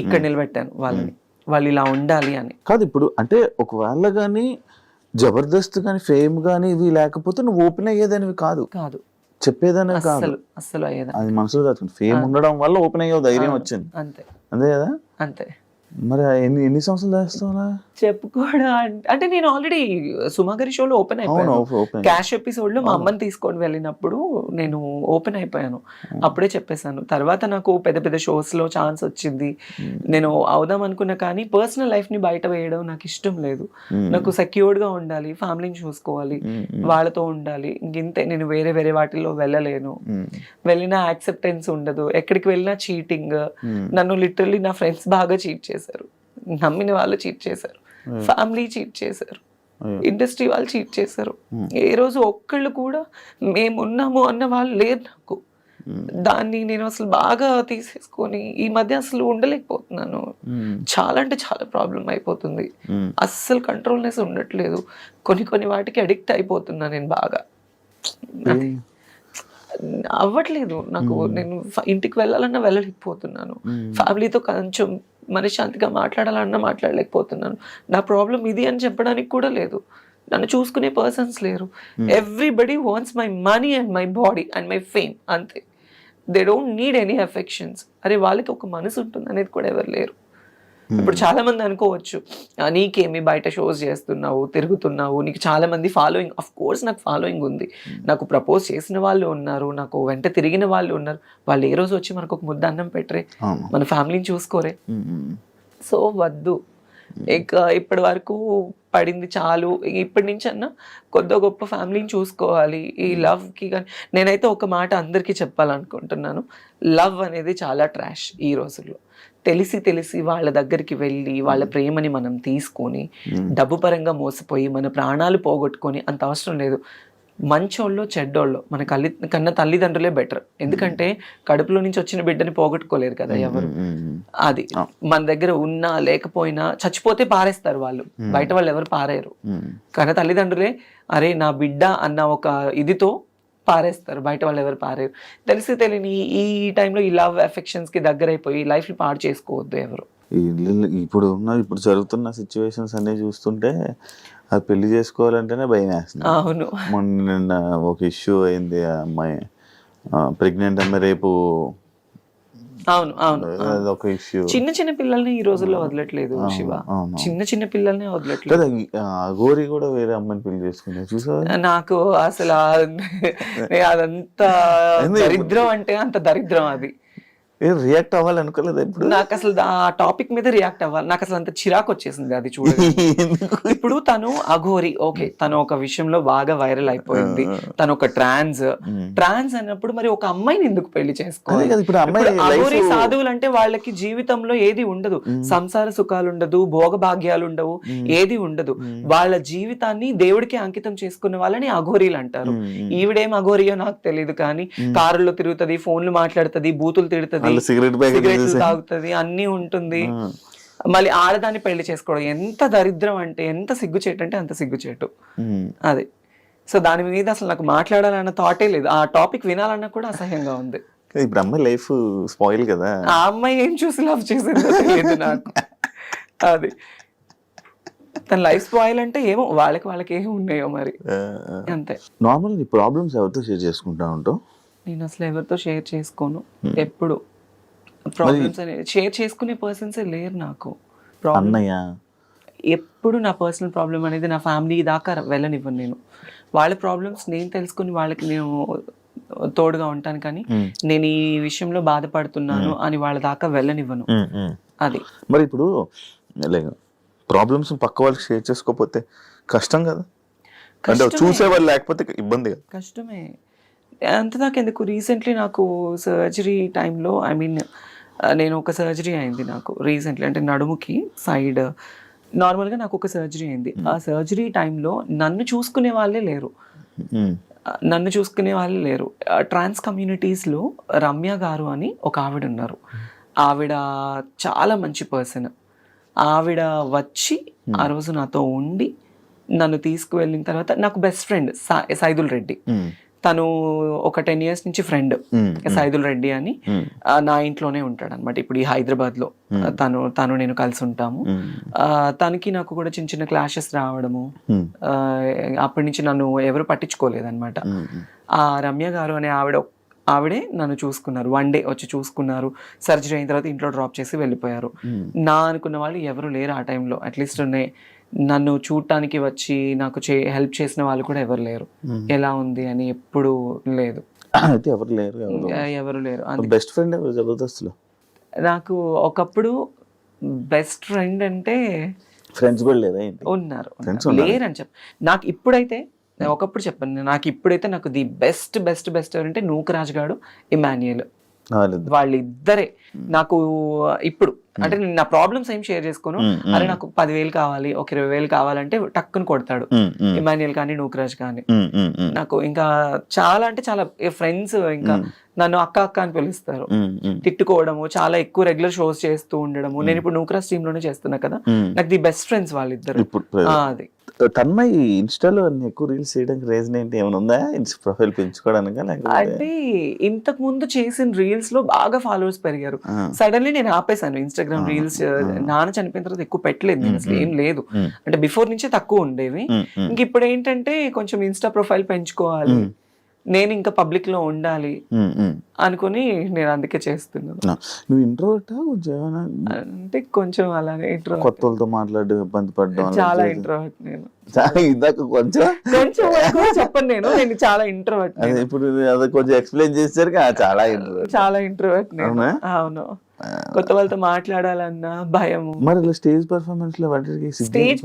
ఇక్కడ నిలబెట్టాను వాళ్ళని, వాళ్ళు ఇలా ఉండాలి అని. కాదు ఇప్పుడు అంటే ఒకవేళ కానీ జబర్దస్త్ కానీ ఫేమ్ కానీ ఇవి లేకపోతే నువ్వు ఓపెన్ అయ్యేదానివి కాదు, చెప్పేదానే కాదు, అస్సలు అయ్యేదా. అది మనసులో దాచుకుంది. ఫేమ్ ఉండడం వల్ల ఓపెన్ అయ్యే ధైర్యం వచ్చింది, అంతే అంతే కదా. అంతే. మరి ఎన్ని సంవత్సరాలు చేస్తావా? చెప్పుకోవడం అంటే నేను ఆల్రెడీ సుమాగరి షోలో ఓపెన్ అయిపోయాను. క్యాష్ ఎపిసోడ్ లో మా అమ్మని తీసుకొని వెళ్ళినప్పుడు నేను ఓపెన్ అయిపోయాను. అప్పుడే చెప్పేశాను. తర్వాత నాకు పెద్ద పెద్ద షోస్ లో ఛాన్స్ వచ్చింది, నేను అవుదాం అనుకున్నా. కానీ పర్సనల్ లైఫ్ ని బయట వేయడం నాకు ఇష్టం లేదు. నాకు సెక్యూర్డ్ గా ఉండాలి, ఫ్యామిలీని చూసుకోవాలి, వాళ్ళతో ఉండాలి. ఇంతే, నేను వేరే వేరే వాటిల్లో వెళ్ళలేను. వెళ్ళినా యాక్సెప్టెన్స్ ఉండదు, ఎక్కడికి వెళ్ళినా చీటింగ్. నన్ను లిటరల్లీ నా ఫ్రెండ్స్ బాగా చీట్ చేశారు, నమ్మిన వాళ్ళు చీట్ చేశారు, ఫ్యామిలీ చీట్ చేశారు, ఇండస్ట్రీ వాళ్ళు చీట్ చేశారు. ఏ రోజు ఒక్కళ్ళు కూడా మేమున్నాము అన్న వాళ్ళు లేరు నాకు. దాన్ని నేను అసలు బాగా తీసేసుకొని ఈ మధ్య అసలు ఉండలేకపోతున్నాను. చాలా అంటే చాలా ప్రాబ్లం అయిపోతుంది. అస్సలు కంట్రోల్నెస్ ఉండట్లేదు. కొన్ని వాటికి అడిక్ట్ అయిపోతున్నా నేను బాగా. అవ్వట్లేదు నాకు. నేను ఇంటికి వెళ్ళాలన్నా వెళ్ళలేకపోతున్నాను, ఫ్యామిలీతో కొంచెం మనశ్శాంతిగా మాట్లాడాలన్నా మాట్లాడలేకపోతున్నాను. నా ప్రాబ్లం ఇది అని చెప్పడానికి కూడా లేదు. నన్ను చూసుకునే పర్సన్స్ లేరు. Everybody wants my money and my body and my fame, అంతే. They don't need any affections. అరే వాళ్ళకి ఒక మనసు ఉంటుంది అనేది కూడా ఎవరు లేరు. ఇప్పుడు చాలా మంది అనుకోవచ్చు, నీకేమి బయట షోస్ చేస్తున్నావు, తిరుగుతున్నావు, నీకు చాలా మంది ఫాలోయింగ్. అఫ్ కోర్స్ నాకు ఫాలోయింగ్ ఉంది, నాకు ప్రపోజ్ చేసిన వాళ్ళు ఉన్నారు, నాకు వెంట తిరిగిన వాళ్ళు ఉన్నారు. వాళ్ళు ఏ రోజు వచ్చి మనకు ఒక ముద్ద అన్నం పెట్టరే, మన ఫ్యామిలీని చూసుకోరే. సో వద్దు, ఇక ఇప్పటి వరకు పడింది చాలు. ఇప్పటి నుంచి అన్నా కొద్ది గొప్ప ఫ్యామిలీని చూసుకోవాలి. ఈ లవ్కి కానీ నేనైతే ఒక మాట అందరికీ చెప్పాలనుకుంటున్నాను, లవ్ అనేది చాలా ట్రాష్ ఈ రోజుల్లో. తెలిసి వాళ్ళ దగ్గరికి వెళ్ళి వాళ్ళ ప్రేమని మనం తీసుకొని డబ్బు పరంగా మోసపోయి మన ప్రాణాలు పోగొట్టుకొని అంత అవసరం లేదు. మంచోళ్ళు చెడ్డోళ్ళు మన కన్న తల్లిదండ్రులే బెటర్. ఎందుకంటే కడుపులో నుంచి వచ్చిన బిడ్డని పోగొట్టుకోలేరు కదా ఎవరు. అది మన దగ్గర ఉన్నా లేకపోయినా చచ్చిపోతే పారేస్తారు వాళ్ళు, బయట వాళ్ళు ఎవరు పారేరు. కన్న తల్లిదండ్రులే అరే నా బిడ్డ అన్న ఒక ఇదితో పారేస్తారు, బయట వాళ్ళు ఎవరు పారేరు. తెలియని ఈ టైంలో ఈ లవ్ అఫెక్షన్స్ కి దగ్గరైపోయి లైఫ్ ని పాడు చేసుకోవద్దు ఎవరు. ఇప్పుడు జరుగుతున్న సిచ్యువేషన్స్ అన్ని చూస్తుంటే అది పెళ్లి చేసుకోవాలంటేనే భయం వేస్తుంది. అవును, మొన్న ఒక ఇష్యూ అయింది, ఆ అమ్మాయి ప్రెగ్నెంట్ అమ్మాయి రేపు. అవును ఒక ఇష్యూ. చిన్న పిల్లల్ని ఈ రోజుల్లో వదలట్లేదు శివ, చిన్న పిల్లల్ని వదలట్లేదు. గోరి కూడా వేరే అమ్మాయిని పెళ్లి చేసుకున్నా చూసా. నాకు అసలు అదంతా దరిద్రం అంటే అంత దరిద్రం. అది రియాక్ట్ అవ్వాలనుకోలేదు ఇప్పుడు. నాకు అసలు ఆ టాపిక్ మీద రియాక్ట్ అవ్వాలి, నాకు అసలు అంత చిరాకు వచ్చేసింది అది చూడండి. ఇప్పుడు తను అఘోరి, ఓకే, తను ఒక విషయంలో బాగా వైరల్ అయిపోయింది, తను ఒక ట్రాన్స్ అన్నప్పుడు మరి ఒక అమ్మాయిని ఎందుకు పెళ్లి చేసుకోవాలి? అఘోరి సాధువులు అంటే వాళ్ళకి జీవితంలో ఏది ఉండదు, సంసార సుఖాలు ఉండదు, భోగ భాగ్యాలు ఉండవు, ఏది ఉండదు. వాళ్ళ జీవితాన్ని దేవుడికి అంకితం చేసుకున్న వాళ్ళని అఘోరీలు అంటారు. ఈవిడేం అఘోరియో నాకు తెలియదు, కానీ కారులో తిరుగుతుంది, ఫోన్లు మాట్లాడుతుంది, బూతులు తిడుతుంది, సిగరెట్లు తాగుతుంది, అన్ని ఉంటుంది. మళ్ళీ ఆడదాన్ని పెళ్లి చేసుకోవడం ఎంత దరిద్రం అంటే, ఎంత సిగ్గుచేటు అంటే అంత సిగ్గుచేటు అది. సో దాని మీద అసలు నాకు మాట్లాడాలన్న థాటే లేదు, ఆ టాపిక్ వినాలన్నా కూడా అసహ్యంగా ఉంది. ఇప్పుడు అమ్మాయి లైఫ్ స్పాయిల్ కదా. ఆ అమ్మాయి ఏం చూసి లవ్ చేసిందో తెలియదు నాకు. అది తన లైఫ్ స్పాయిల్ అంటే ఏమో వాళ్ళకి ఏమి ఉన్నాయో మరి, అంతే. నార్మల్ ప్రాబ్లమ్స్ ఎవరితో షేర్ చేసుకుంటా ఉంటావు? నేను అసలు ఎవరితో షేర్ చేసుకోను ఎప్పుడు. ప్రాబ్లమ్స్ అనేది షేర్ చేసుకునే పర్సన్సే లేరు నాకు. ప్రాబ్లమ్ అన్నయ్య ఎప్పుడు నా పర్సనల్ ప్రాబ్లం అనేది నా ఫ్యామిలీ దాకా వెళ్ళనివ్వను నేను. వాళ్ళ ప్రాబ్లమ్స్ నేను తెలుసుకుని వాళ్ళకి నేను తోడుగా ఉంటాను, కానీ నేను ఈ విషయంలో బాధపడుతున్నాను అని వాళ్ళ దాకా వెళ్ళనివ్వను. అది మరి ఇప్పుడు ప్రాబ్లమ్స్ పక్క వాళ్ళకి షేర్ చేసుకోకపోతే కష్టం కదా, అంటే చూసేవాళ్ళు లేకపోతే ఇబ్బంది కదా. కష్టమే. అంతదాకా ఎందుకు, రీసెంట్లీ నాకు సర్జరీ టైంలో నేను ఒక సర్జరీ అయింది నాకు రీసెంట్లీ, అంటే నడుముకి సైడ్ నార్మల్గా నాకు ఒక సర్జరీ అయింది. ఆ సర్జరీ టైంలో నన్ను చూసుకునే వాళ్ళే లేరు. ట్రాన్స్ కమ్యూనిటీస్లో రమ్య గారు అని ఒక ఆవిడ ఉన్నారు. ఆవిడ చాలా మంచి పర్సన్. ఆవిడ వచ్చి ఆ రోజు నాతో ఉండి నన్ను తీసుకువెళ్ళిన తర్వాత నాకు బెస్ట్ ఫ్రెండ్ సైదుల్ రెడ్డి, తను ఒక 10 years నుంచి ఫ్రెండ్ సైదుల్ రెడ్డి అని, నా ఇంట్లోనే ఉంటాడు అనమాట ఇప్పుడు ఈ హైదరాబాద్ లో. తను నేను కలిసి ఉంటాము. తనకి నాకు కూడా చిన్న చిన్న క్లాషెస్ రావడము, అప్పటి నుంచి నన్ను ఎవరు పట్టించుకోలేదన్నమాట. ఆ రమ్య గారు అనే ఆవిడే నన్ను చూసుకున్నారు. 1 day వచ్చి చూసుకున్నారు. సర్జరీ అయిన తర్వాత ఇంట్లో డ్రాప్ చేసి వెళ్ళిపోయారు. నా అనుకున్న వాళ్ళు ఎవరు లేరు ఆ టైంలో. అట్లీస్ట్ నన్ను చూడటానికి వచ్చి నాకు హెల్ప్ చేసిన వాళ్ళు కూడా ఎవరు లేరు. ఎలా ఉంది అని ఎప్పుడు లేదు. అయితే ఎవరు లేరు. బెస్ట్ ఫ్రెండ్ జబర్దస్త్లో నాకు ఒకప్పుడు బెస్ట్ ఫ్రెండ్ అంటే ఫ్రెండ్స్ కూడా లేదా? ఉన్నారు, లేరని చెప్ప. నాకు ఇప్పుడైతే ఒకప్పుడు చెప్పాను, నాకు ఇప్పుడైతే నాకు ది బెస్ట్ బెస్ట్ బెస్ట్ ఎవరంటే నూకరాజ్ గాడు, ఇమాన్యుయల్, వాళ్ళిద్దరే నాకు ఇప్పుడు. అంటే నేను నా ప్రాబ్లమ్స్ ఏం షేర్ చేసుకోను. అరే నాకు 10,000 కావాలి, ఒక 20,000 కావాలంటే టక్కుని కొడతాడు ఇమాన్యుయల్ కానీ నూకరాజ్ కానీ. నాకు ఇంకా చాలా అంటే చాలా ఫ్రెండ్స్, ఇంకా నన్ను అక్క అక్క అని పిలుస్తారు. తిట్టుకోవడము, చాలా ఎక్కువ రెగ్యులర్ షోస్ చేస్తూ ఉండడము. నేను ఇప్పుడు నూకరాజ్ టీమ్ లోనే చేస్తున్నా కదా, నాకు ది బెస్ట్ ఫ్రెండ్స్ వాళ్ళిద్దరు. అది తన్మయ్ ఇన్స్టాలో ఎక్కువ రీల్స్ చేయడానికి రీజన్ ఏంటి? ఏమైనా ఉందా ప్రొఫైల్ పెంచుకోవడానికి? అంటే ఇంతకు ముందు చేసిన రీల్స్ లో బాగా ఫాలోవర్స్ పెరిగారు. సడన్లీ నేను ఆపేసాను ఇన్స్టాగ్రామ్ రీల్స్. నాన్న చనిపోయిన తర్వాత ఎక్కువ పెట్టలేదు నేను, అసలు ఏం లేదు. అంటే బిఫోర్ నుంచే తక్కువ ఉండేవి. ఇంక ఇప్పుడు ఏంటంటే కొంచెం ఇన్స్టా ప్రొఫైల్ పెంచుకోవాలి, నేను ఇంకా పబ్లిక్ లో ఉండాలి అనుకుని నేను అందుకే చేస్తున్నాను. నువ్వు ఇంట్రోవర్టా కొంచెం? అంటే కొంచెం అలానే ఇంట్రోవర్ట్. కొత్త వాళ్ళతో మాట్లాడి ఇబ్బంది పడ్డం చాలా ఇంట్రోవర్ట్ నేను. కొంచెం చెప్పను నేను చాలా ఇంట్రోవర్ట్. ఇప్పుడు కొంచెం ఎక్స్ప్లెయిన్ చేశారు చాలా ఇంట్రోవర్ట్ నేను. అవును, కొత్త వాళ్ళతో మాట్లాడాలన్నా భయము. మరి స్టేజ్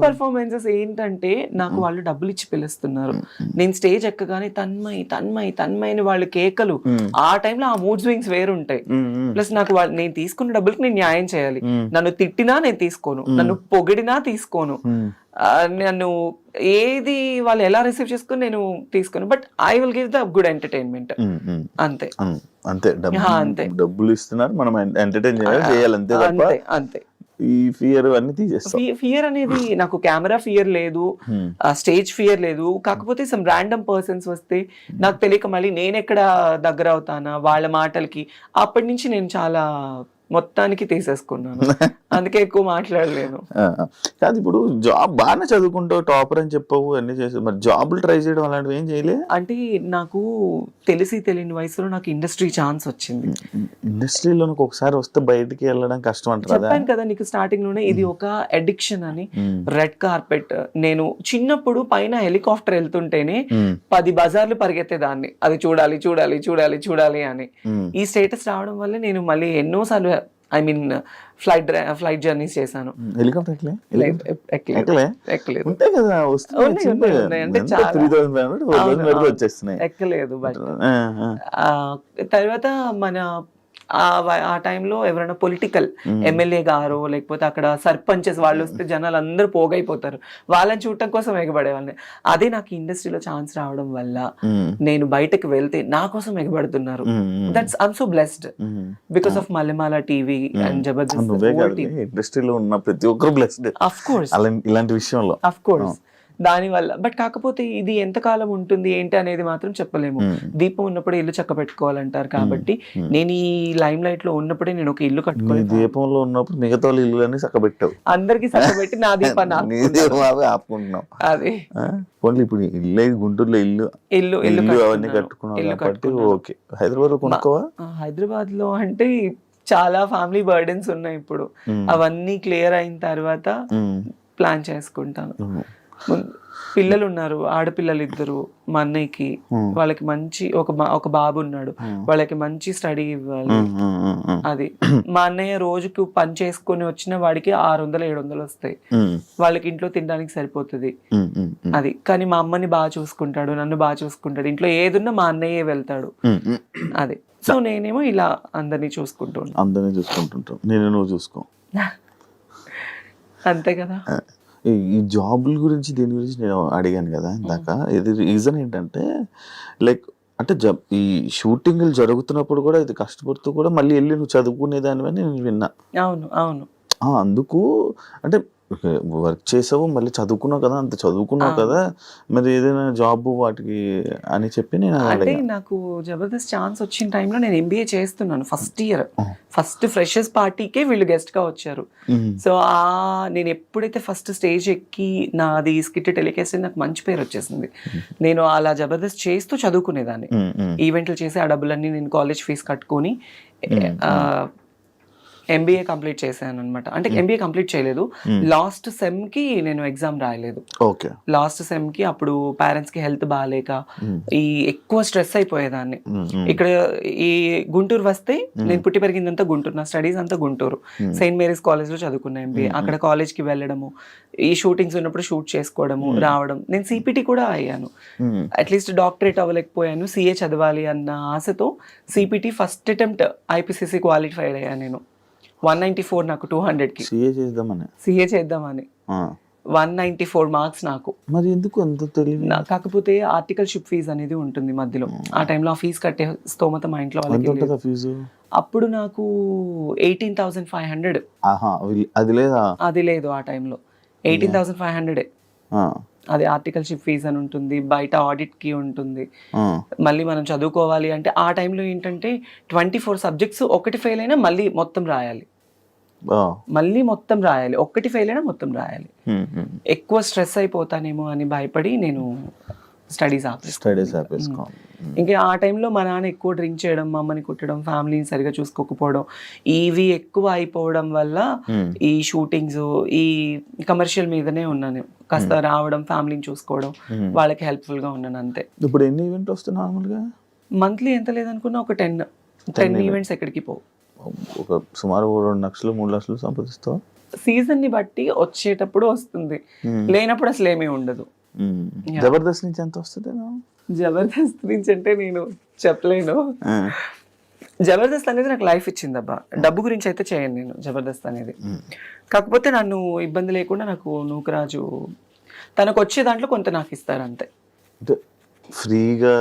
పర్ఫార్మెన్సెస్ ఏంటంటే నాకు వాళ్ళు డబ్బులు ఇచ్చి పిలుస్తున్నారు. నేను స్టేజ్ ఎక్కగానే తన్మయ్ తన్మయ్ తన్మయ్ అని వాళ్ళు కేకలు. ఆ టైంలో ఆ మూడ్ స్వింగ్స్ వేరుంటాయి. ప్లస్ నాకు నేను తీసుకున్న డబ్బులకి నేను న్యాయం చేయాలి. నన్ను తిట్టినా నేను తీసుకోను, నన్ను పొగిడినా తీసుకోను, నన్ను ఏది వాళ్ళు ఎలా రిసీవ్ చేసుకుని నేను తీసుకోను. But I will give the good entertainment. అంతే అంతే. డబ్బులు ఇస్తున్నారు, మనం ఎంటర్టైన్ చేయాలి అంతే. అంతే. ఈ ఫియర్ అన్ని తీసేస్తాం. ఫియర్ అనేది నాకు కెమెరా ఫియర్ లేదు, స్టేజ్ ఫియర్ లేదు. కాకపోతే సమ్ ర్యాండమ్ పర్సన్స్ వస్తే నాకు తెలియక మళ్ళీ నేను ఎక్కడ దగ్గర అవుతానా వాళ్ళ మాటలకి, అప్పటి నుంచి నేను చాలా మొత్తానికి తీసేసుకున్నాను. అందుకే ఎక్కువ మాట్లాడలేను. కాదు, ఇప్పుడు జాబ్ బాగానే చదువుకుంటావు, టాపర్ అని చెప్పవు, అన్ని చేసావు, మరి జాబులు ట్రై చేయడం అలాంటివి ఏం చేయలే? అంటే నాకు తెలియని వయసులో నాకు ఇండస్ట్రీ ఛాన్స్ వచ్చింది. ఇండస్ట్రీలో ఒకసారి వస్తే బయటికి వెళ్ళడం కష్టం అంటారు. చెప్పాను కదా నీకు స్టార్టింగ్ లోనే, ఇది ఒక అడిక్షన్ అని. రెడ్ కార్పెట్, నేను చిన్నప్పుడు పైన హెలికాప్టర్ వెళ్తుంటేనే 10 బజార్లు పరిగెత్తేదాన్ని, అది చూడాలి చూడాలి చూడాలి చూడాలి అని. ఈ స్టేటస్ రావడం వల్ల నేను మళ్ళీ ఎన్నోసార్లు ఫ్లైట్ జర్నీస్ చేశాను. హెలికాప్టర్ ఎక్కలేదు. బట్ తర్వాత మన ఆ టైంలో ఎవరైనా పొలిటికల్ ఎమ్మెల్యే గారు లేకపోతే అక్కడ సర్పంచెస్ వాళ్ళు వస్తే జనాలు అందరూ పోగైపోతారు, వాళ్ళని చూడటం కోసం ఎగబడేవాళ్ళని. అదే నాకు ఇండస్ట్రీలో ఛాన్స్ రావడం వల్ల నేను బయటకు వెళ్తే నా కోసం ఎగబడుతున్నారు. That's I'm so blessed because of Mallemala TV and Jabardasth. ఇండస్ట్రీలో ఉన్న ప్రతి ఒక్కరు బ్లెస్డ్ ఆఫ్ కోర్స్ ఇలాంటి విషయంలో, ఆఫ్ కోర్స్. దానివల్ల. బట్ కాకపోతే ఇది ఎంతకాలం ఉంటుంది ఏంటి అనేది మాత్రం చెప్పలేము. దీపం ఉన్నప్పుడే ఇల్లు చక్క పెట్టుకోవాలంటారు. కాబట్టి నేను ఈ లైమ్ లైట్ లో ఉన్నప్పుడే నేను ఒక ఇల్లు కట్టుకోవాలి. దీపంలో ఉన్నప్పుడు మిగతా ఇల్లు అన్ని చక్కబెట్టావు, అందరికి చక్కబెట్టి నా దీపాన్ని ఆపుకుంటున్నావు. అదే ఇప్పుడు ఇల్లు గుంటూరులో ఇల్లు అవన్నీ కట్టుకున్నావు కాబట్టి ఓకే. హైదరాబాద్ లో కొనుక్కోవా? హైదరాబాద్ లో అంటే చాలా ఫ్యామిలీ బర్డెన్స్ ఉన్నాయి ఇప్పుడు. అవన్నీ క్లియర్ అయిన తర్వాత ప్లాన్ చేసుకుంటాను. పిల్లలు ఉన్నారు, ఆడపిల్లలు 2 మా అన్నయ్యకి. వాళ్ళకి మంచి ఒక బాబు ఉన్నాడు, వాళ్ళకి మంచి స్టడీ ఇవ్వాలి. అది మా అన్నయ్య రోజుకు పని చేసుకొని వచ్చిన వాడికి 600-700 వస్తాయి. వాళ్ళకి ఇంట్లో తినడానికి సరిపోతుంది. అది కానీ మా అమ్మని బాగా చూసుకుంటాడు, నన్ను బాగా చూసుకుంటాడు. ఇంట్లో ఏదున్నా మా అన్నయ్యే వెళ్తాడు. అది సో నేనేమో ఇలా అందరినీ చూసుకుంటుంటాం. నేను నువ్వు చూసుకో అంతే కదా. ఈ జాబుల గురించి దీని గురించి నేను అడిగాను కదా ఇందాక. ఇది రీజన్ ఏంటంటే లైక్ అంటే ఈ షూటింగ్లు జరుగుతున్నప్పుడు కూడా ఇది కష్టపడుతూ కూడా మళ్ళీ వెళ్ళి నువ్వు చదువుకునేదానివని నేను విన్నా. అవును అందుకు అంటే వర్క్ చేసావు, మళ్ళీ చదువుకున్నావు కదా, అంత చదువుకున్నావు కదా, మరి ఏదైనా జాబ్ వాటికి అని చెప్పి నేను అంటే నాకు జబర్దస్త్ ఛాన్స్ వచ్చిన టైంలో నేను ఎంబీఏ చేస్తున్నాను. ఫస్ట్ ఫ్రెషర్స్ పార్టీకే వీళ్ళు గెస్ట్ గా వచ్చారు. సో నేను ఎప్పుడైతే ఫస్ట్ స్టేజ్ ఎక్కి నాది స్కిట్ టెలికాస్ట్ నాకు మంచి పేరు వచ్చేసింది. నేను అలా జబర్దస్త్ చేస్తూ చదువుకునేదాన్ని. ఈవెంట్లు చేసి ఆ డబ్బులన్నీ నేను కాలేజ్ ఫీజు కట్టుకొని ఎంబీఏ కంప్లీట్ చేశాను అనమాట. అంటే ఎంబీఏ కంప్లీట్ చేయలేదు, లాస్ట్ సెమ్ కి నేను ఎగ్జామ్ రాయలేదు. లాస్ట్ సెమ్ కి అప్పుడు పేరెంట్స్ కి హెల్త్ బాగాలేక ఎక్కువ స్ట్రెస్ అయిపోయేదాన్ని. ఇక్కడ ఈ గుంటూరు వస్తే నేను పుట్టి పెరిగిందంతా గుంటూరు, నా స్టడీస్ అంతా గుంటూరు. సెయింట్ మేరీస్ కాలేజ్ లో చదువుకున్నా ఎంబీఏ. అక్కడ కాలేజ్ కి వెళ్ళడము, ఈ షూటింగ్స్ ఉన్నప్పుడు షూట్ చేసుకోవడము, రావడం. నేను సిపిటి కూడా అయ్యాను, అట్లీస్ట్ డాక్టరేట్ అవ్వలేకపోయాను. సిఏ చదవాలి అన్న ఆశతో CPT first attempt IPCC qualified అయ్యాను నేను. 194 నాకు 200కి సిఏ చేద్దామని 194 మార్క్స్ నాకు. మరి ఎందుకు అంత తెలియదు? కాకపోతే ఆర్టికల్షిప్ ఫీజు అనేది ఉంటుంది మధ్యలో. ఆ టైంలో ఆ ఫీజు కట్టే స్తోమత మా ఇంట్లో వాళ్ళకి. అప్పుడు నాకు 18,500. అది లేదు ఆ టైంలో. 18,500 అది ఆర్టికల్షిప్ ఫీజ్ అని ఉంటుంది, బయట ఆడిట్ కి ఉంటుంది. మళ్ళీ మనం చదువుకోవాలి అంటే ఆ టైంలో ఏంటంటే 24 సబ్జెక్ట్స్ ఒకటి ఫెయిల్ అయినా మళ్ళీ మొత్తం రాయాలి. ఒక్కటి ఫెయిల్ అయినా మొత్తం రాయాలి. ఎక్కువ స్ట్రెస్ అయిపోతానేమో అని భయపడి నేను స్టడీస్ ఆపేసుకో. ఇంకా ఆ టైంలో మా నాన్న ఎక్కువ డ్రింక్ చేయడం, మా అమ్మని కుట్టడం, ఫ్యామిలీని సరిగా చూసుకోకపోవడం, ఇవి ఎక్కువ అయిపోవడం వల్ల ఈ షూటింగ్స్, ఈ కమర్షియల్ మీదనే ఉన్నాను. కాస్త రావడం, ఫ్యామిలీని చూసుకోవడం, వాళ్ళకి హెల్ప్ఫుల్ గా ఉన్నాను అంతే. ఇప్పుడు ఎన్ని ఈవెంట్ వస్తాయి నార్మల్గా? మంత్లీ ఎంత లేదనుకున్నా ఒక 10 ఈవెంట్స్ ఎక్కడికి పోవు. ఒక సుమారు 2 లక్షలు 3 లక్షలు సంపాదిస్తావు. సీజన్ ని బట్టి వచ్చేటప్పుడు వస్తుంది, లేనప్పుడు అసలు ఏమీ ఉండదు. జబర్దస్త్ నుంచి ఎంత వస్తుంది? జబర్దస్త్ నుంచి అంటే నేను చెప్పలేను. జబర్దస్త్ అనేది నాకు లైఫ్ ఇచ్చింది అబ్బా. డబ్బు గురించి అయితే చేయను నేను జబర్దస్త్ అనేది. కాకపోతే నన్ను ఇబ్బంది లేకుండా నాకు నూకరాజు తనకు వచ్చే దాంట్లో కొంత నాకు ఇస్తారు అంతే. ఫ్రీగా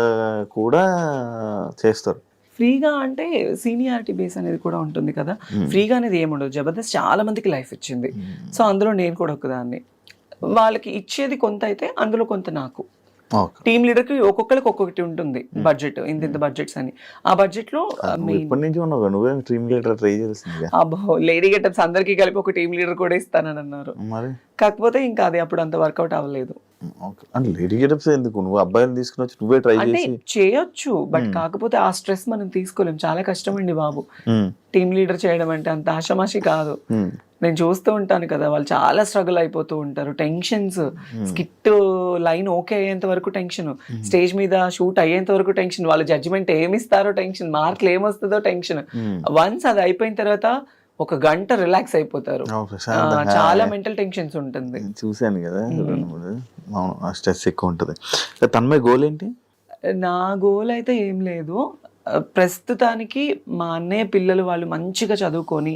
కూడా చేస్తారు. ఫ్రీగా అంటే సీనియారిటీ బేస్ అనేది కూడా ఉంటుంది కదా. ఫ్రీగా అనేది ఏముండదు. జబర్దస్త్ చాలా మందికి లైఫ్ ఇచ్చింది. సో అందులో నేను కూడా ఒకదాన్ని. వాళ్ళకి ఇచ్చేది కొంత అయితే అందులో కొంత నాకు. టీమ్ లీడర్ కి ఒక్కొక్కరికి ఒక్కొక్కటి ఉంటుంది బడ్జెట్, ఇంత బడ్జెట్స్ అని. ఆ బడ్జెట్ లో లేడీ గెటప్స్ అందరికి కలిపి ఒక టీమ్ లీడర్ కూడా ఇస్తానని అన్నారు. కాకపోతే ఇంకా అది అప్పుడు అంత వర్కౌట్ అవ్వలేదు. అంటే చేయొచ్చు, బట్ కాకపోతే ఆ స్ట్రెస్ మనం తీసుకోలేం. చాలా కష్టం అండి బాబు టీమ్ లీడర్ చేయడం అంటే. అంత ఆషామాషి కాదు. నేను చూస్తూ ఉంటాను కదా, వాళ్ళు చాలా స్ట్రగుల్ అయిపోతూ ఉంటారు. టెన్షన్స్, స్కిట్ లైన్ ఓకే అయ్యేంత వరకు టెన్షన్, స్టేజ్ మీద షూట్ అయ్యేంత వరకు టెన్షన్, వాళ్ళ జడ్జిమెంట్ ఏమిస్తారో టెన్షన్, మార్కులు ఏమొస్తుందో టెన్షన్. వన్స్ అది అయిపోయిన తర్వాత 1 గంట రిలాక్స్ అయిపోతారు. చాలా మెంటల్ టెన్షన్స్ ఉంటుంది. చూసాను కదా, స్ట్రెస్ ఎక్కువ ఉంటుంది. తన్మయ్ గోల్ ఏంటి? నా గోల్ అయితే ఏం లేదు ప్రస్తుతానికి. మా అన్నయ్య పిల్లలు వాళ్ళు మంచిగా చదువుకొని,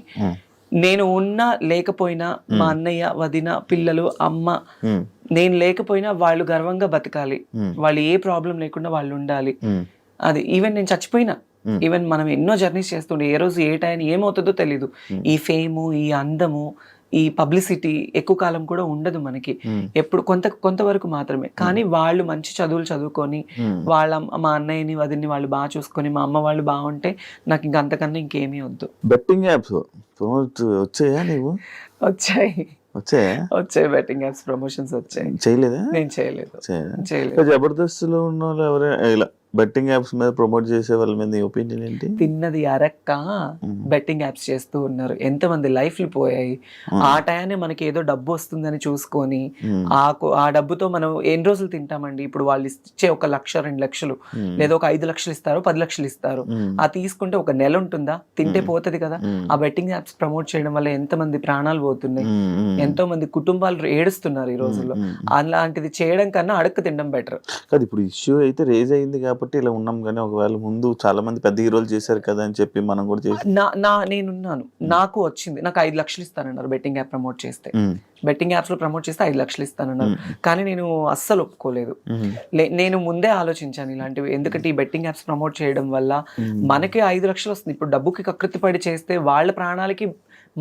నేను ఉన్నా లేకపోయినా మా అన్నయ్య, వదిన, పిల్లలు, అమ్మ, నేను లేకపోయినా వాళ్ళు గర్వంగా బతకాలి. వాళ్ళు ఏ ప్రాబ్లం లేకుండా వాళ్ళు ఉండాలి. అది ఈవెన్ నేను చచ్చిపోయినా, ఈవెన్ మనం ఎన్నో జర్నీస్ చేస్తుండే, ఏ రోజు ఏ టైం ఏమవుతుందో తెలీదు. ఈ ఫేము, ఈ అందము, ఈ పబ్లిసిటీ ఎక్కువ కాలం కూడా ఉండదు మనకి. ఎప్పుడు కొంతవరకు మాత్రమే. కానీ వాళ్ళు మంచి చదువులు చదువుకొని, మా అన్నయ్యని, వదిన్ని వాళ్ళు బాగా చూసుకొని, మా అమ్మ వాళ్ళు బాగుంటే నాకు ఇంకా అంతకన్నా ఇంకేమీ వద్దు. బెట్టింగ్ యాప్స్ వచ్చాయా? నీవు వచ్చాయి బెట్టింగ్ యాప్స్ ప్రమోషన్స్ వచ్చాయి. చేయలేదా? నేను చేయలేదు. జబర్దస్త్ లో ఉన్న వాళ్ళు ఎవరైనా ఇలా బెట్టింగ్ యాప్స్ మీద ప్రమోట్ చేసే వాళ్ళ మీద నీ ఒపీనియన్ ఏంటి? తిన్నది అరక్క బెట్టింగ్ యాప్స్ చేస్తూ ఉన్నారు. ఎంతమంది లైఫ్లు పోయాయి. ఆ టయాన్ని మనకి ఏదో డబ్బు వస్తుందని చూసుకొని ఆ డబ్బుతో మనం ఎన్ని రోజులు తింటామండి? ఇప్పుడు వాళ్ళు ఇచ్చే 1 లక్ష 2 లక్షలు లేదా ఒక 5 లక్షలు ఇస్తారు, 10 లక్షలు ఇస్తారు. ఆ తీసుకుంటే ఒక నెల ఉంటుందా? తింటే పోతుంది కదా. ఆ బెట్టింగ్ యాప్స్ ప్రమోట్ చేయడం వల్ల ఎంతమంది ప్రాణాలు పోతున్నాయి, ఎంతో మంది కుటుంబాలు ఏడుస్తున్నారు ఈ రోజుల్లో. అలాంటిది చేయడం కన్నా అడక్క తినడం బెటర్. కాదు, ఇప్పుడు ఇష్యూ అయితే రేజ్ అయింది కాబట్టి ఇలా ఉన్నాం, కానీ ఒకవేళ ముందు చాలా మంది పెద్ద హీరోలు చేశారు కదా అని చెప్పి మనం కూడా చేసి నేనున్నాను, నాకు వచ్చింది. నాకు 5 లక్షలు ఇస్తానన్నారు బెట్టింగ్ యాప్ ప్రమోట్ చేస్తే. బెట్టింగ్ యాప్స్ లో ప్రమోట్ చేస్తే 5 లక్షలు ఇస్తానన్నారు. కానీ నేను అస్సలు ఒప్పుకోలేదు. నేను ముందే ఆలోచించాను ఇలాంటివి. ఎందుకంటే ఈ బెట్టింగ్ యాప్స్ ప్రమోట్ చేయడం వల్ల మనకి 5 లక్షలు వస్తుంది. ఇప్పుడు డబ్బుకి కకృతి పడి చేస్తే వాళ్ళ ప్రాణాలకి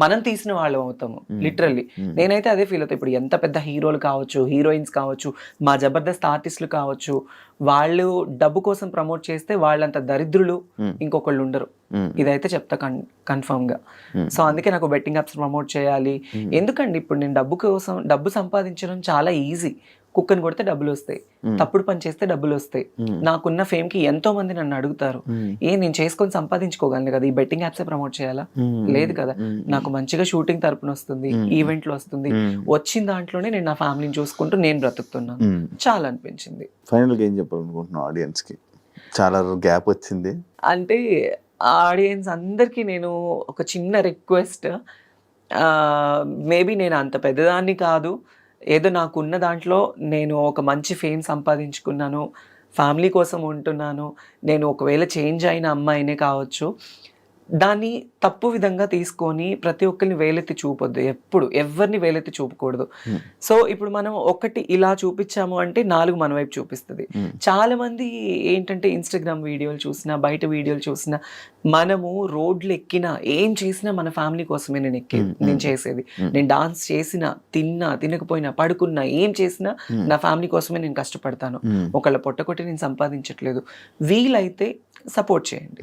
మనం తీసిన వాళ్ళం అవుతాము లిటరల్లీ. నేనైతే అదే ఫీల్ అవుతాను. ఇప్పుడు ఎంత పెద్ద హీరోలు కావచ్చు, హీరోయిన్స్ కావచ్చు, మా జబర్దస్త్ ఆర్టిస్టులు కావచ్చు, వాళ్ళు డబ్బు కోసం ప్రమోట్ చేస్తే వాళ్ళంత దరిద్రులు ఇంకొకళ్ళు ఉండరు. ఇదైతే చెప్తా కన్ఫర్మ్ గా. సో అందుకే నాకు బెట్టింగ్ యాప్స్ ప్రమోట్ చేయాలి. ఎందుకండి ఇప్పుడు నేను డబ్బు సంపాదించడం చాలా ఈజీ. కుక్కని కొడితే డబ్బులు వస్తాయి, తప్పుడు పని చేస్తే డబ్బులు వస్తాయి. నాకున్న ఫేమ్ కి ఎంతో మంది నన్ను అడుగుతారు, నేను చేసుకొని సంపాదించుకోగలను కదా, ఈ బెట్టింగ్ యాప్సే ప్రమోట్ చేయాలా? లేదు కదా. నాకు మంచిగా షూటింగ్ తరపున వస్తుంది, ఈవెంట్లు వస్తుంది. వచ్చిన దాంట్లోనే నేను నా ఫ్యామిలీని చూసుకుంటూ నేను బ్రతుకుతున్నాను. చాలా అనిపించింది. ఫైనల్ గా ఏం చెప్పాలనుకుంటున్నావు ఆడియన్స్ కి? చాలా గ్యాప్ వచ్చింది అంటే ఆడియన్స్ అందరికీ నేను ఒక చిన్న రిక్వెస్ట్. మేబీ నేను అంత పెద్దదాన్ని కాదు, ఏదో నాకున్న దాంట్లో నేను ఒక మంచి ఫేమ్ సంపాదించుకున్నాను, ఫ్యామిలీ కోసం ఉంటున్నాను. నేను ఒకవేళ చేంజ్ అయిన అమ్మాయినే కావచ్చు, దాన్ని తప్పు విధంగా తీసుకొని ప్రతి ఒక్కరిని వేలెత్తి చూపొద్దు. ఎప్పుడు ఎవరిని వేలెత్తి చూపకూడదు. సో ఇప్పుడు మనం ఒకటి ఇలా చూపించాము అంటే 4 మన వైపు చూపిస్తుంది. చాలా మంది ఏంటంటే ఇన్స్టాగ్రామ్ వీడియోలు చూసినా, బయట వీడియోలు చూసినా, మనము రోడ్లు ఎక్కినా, ఏం చేసినా మన ఫ్యామిలీ కోసమే నేను చేసేది. నేను డాన్స్ చేసినా, తిన్నా, తినకపోయినా, పడుకున్నా, ఏం చేసినా నా ఫ్యామిలీ కోసమే నేను కష్టపడతాను. ఒకళ్ళ పొట్టకొట్టి నేను సంపాదించట్లేదు. వీలైతే సపోర్ట్ చేయండి.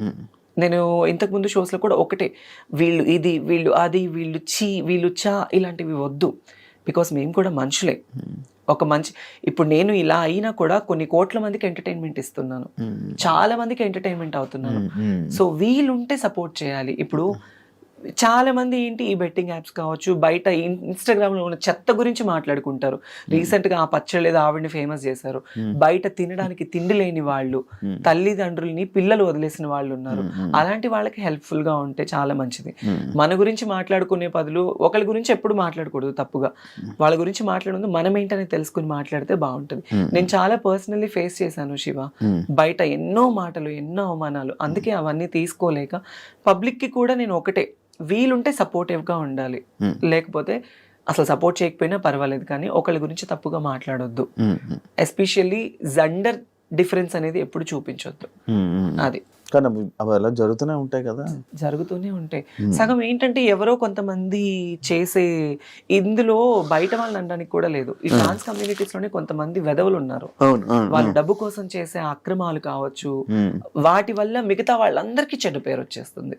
నేను ఇంతకుముందు షోస్లో కూడా ఒకటే, వీళ్ళు ఇది, వీళ్ళు అది, వీళ్ళు వీళ్ళు ఇలాంటివి వద్దు. బికాస్ మేము కూడా మనుషులే. ఇప్పుడు నేను ఇలా అయినా కూడా కొన్ని కోట్ల మందికి ఎంటర్టైన్మెంట్ ఇస్తున్నాను, చాలా మందికి ఎంటర్టైన్మెంట్ అవుతున్నాను. సో వీళ్ళుంటే సపోర్ట్ చేయాలి. ఇప్పుడు చాలా మంది ఏంటి, ఈ బెట్టింగ్ యాప్స్ కావచ్చు, బయట ఇన్స్టాగ్రామ్లో ఉన్న చెత్త గురించి మాట్లాడుకుంటారు. రీసెంట్గా ఆ పచ్చళ్ళు ఏదో ఆవిడని ఫేమస్ చేశారు. బయట తినడానికి తిండి లేని వాళ్ళు, తల్లిదండ్రుల్ని పిల్లలు వదిలేసిన వాళ్ళు ఉన్నారు. అలాంటి వాళ్ళకి హెల్ప్ఫుల్గా ఉంటే చాలా మంచిది. మన గురించి మాట్లాడుకునే బదులు ఒకళ్ళ గురించి ఎప్పుడు మాట్లాడకూడదు తప్పుగా. వాళ్ళ గురించి మాట్లాడదు, మనం ఏంటనేది తెలుసుకుని మాట్లాడితే బాగుంటుంది. నేను చాలా పర్సనల్లీ ఫేస్ చేశాను శివ, బయట ఎన్నో మాటలు, ఎన్నో అవమానాలు. అందుకే అవన్నీ తీసుకోలేక పబ్లిక్కి కూడా నేను ఒకటే, వీలుంటే సపోర్టివ్గా ఉండాలి. లేకపోతే అసలు సపోర్ట్ చేయకపోయినా పర్వాలేదు, కానీ ఒకళ్ళ గురించి తప్పుగా మాట్లాడొద్దు. ఎస్పెషల్లీ జెండర్ డిఫరెన్స్ అనేది ఎప్పుడు చూపించొద్దు. అది కానీ అవి అలా జరుగుతూనే ఉంటాయి కదా, జరుగుతూనే ఉంటాయి. సగం ఏంటంటే ఎవరో కొంతమంది చేసే, ఇందులో బయట వాళ్ళని అనడానికి కూడా లేదు. ఈ ట్రాన్స్ కమ్యూనిటీస్ లోనే కొంతమంది వెధవలు ఉన్నారు. వాళ్ళు డబ్బు కోసం చేసే అక్రమాలు కావచ్చు, వాటి వల్ల మిగతా వాళ్ళందరికీ చెడ్డ పేరు వచ్చేస్తుంది.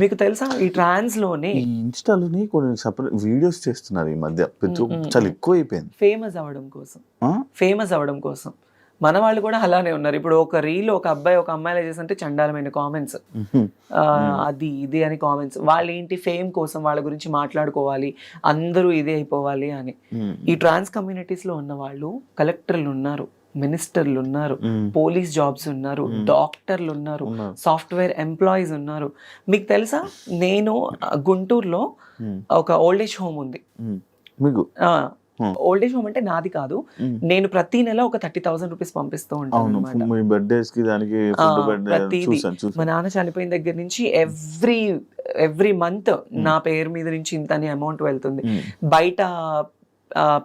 మీకు తెలుసా ఈ ట్రాన్స్ లోనే ఇన్స్టాలోని కొన్ని సపరేట్ వీడియోస్ చేస్తున్నారు ఈ మధ్య, చాలా ఎక్కువ అయిపోయింది ఫేమస్ అవ్వడం కోసం. మన వాళ్ళు కూడా అలానే ఉన్నారు. ఇప్పుడు ఒక రీల్ ఒక అబ్బాయి ఒక అమ్మాయిలా చేస్తుంటే చండాలమైన కామెంట్స్, అది ఇది అని కామెంట్స్. వాళ్ళు ఏంటి, ఫేమ్ కోసం వాళ్ళ గురించి మాట్లాడుకోవాలి, అందరూ ఇదే అయిపోవాలి అని. ఈ ట్రాన్స్ కమ్యూనిటీస్ లో ఉన్న వాళ్ళు కలెక్టర్లు ఉన్నారు, మినిస్టర్లు ఉన్నారు, పోలీస్ జాబ్స్ ఉన్నారు, డాక్టర్లు ఉన్నారు, సాఫ్ట్వేర్ ఎంప్లాయీస్ ఉన్నారు. మీకు తెలుసా, నేను గుంటూరులో ఒక ఓల్డ్ ఏజ్ హోమ్ ఉంది. ఓల్డ్ ఏజ్ హోమ్ అంటే నాది కాదు, నేను ప్రతి నెల ఒక 30,000 రూపీస్ పంపిస్తూ ఉంటాను అనమాట. మా నాన్న చనిపోయిన దగ్గర నుంచి ఎవ్రీ మంత్ నా పేరు మీద నుంచి ఇంత అని అమౌంట్ వెళ్తుంది. బయట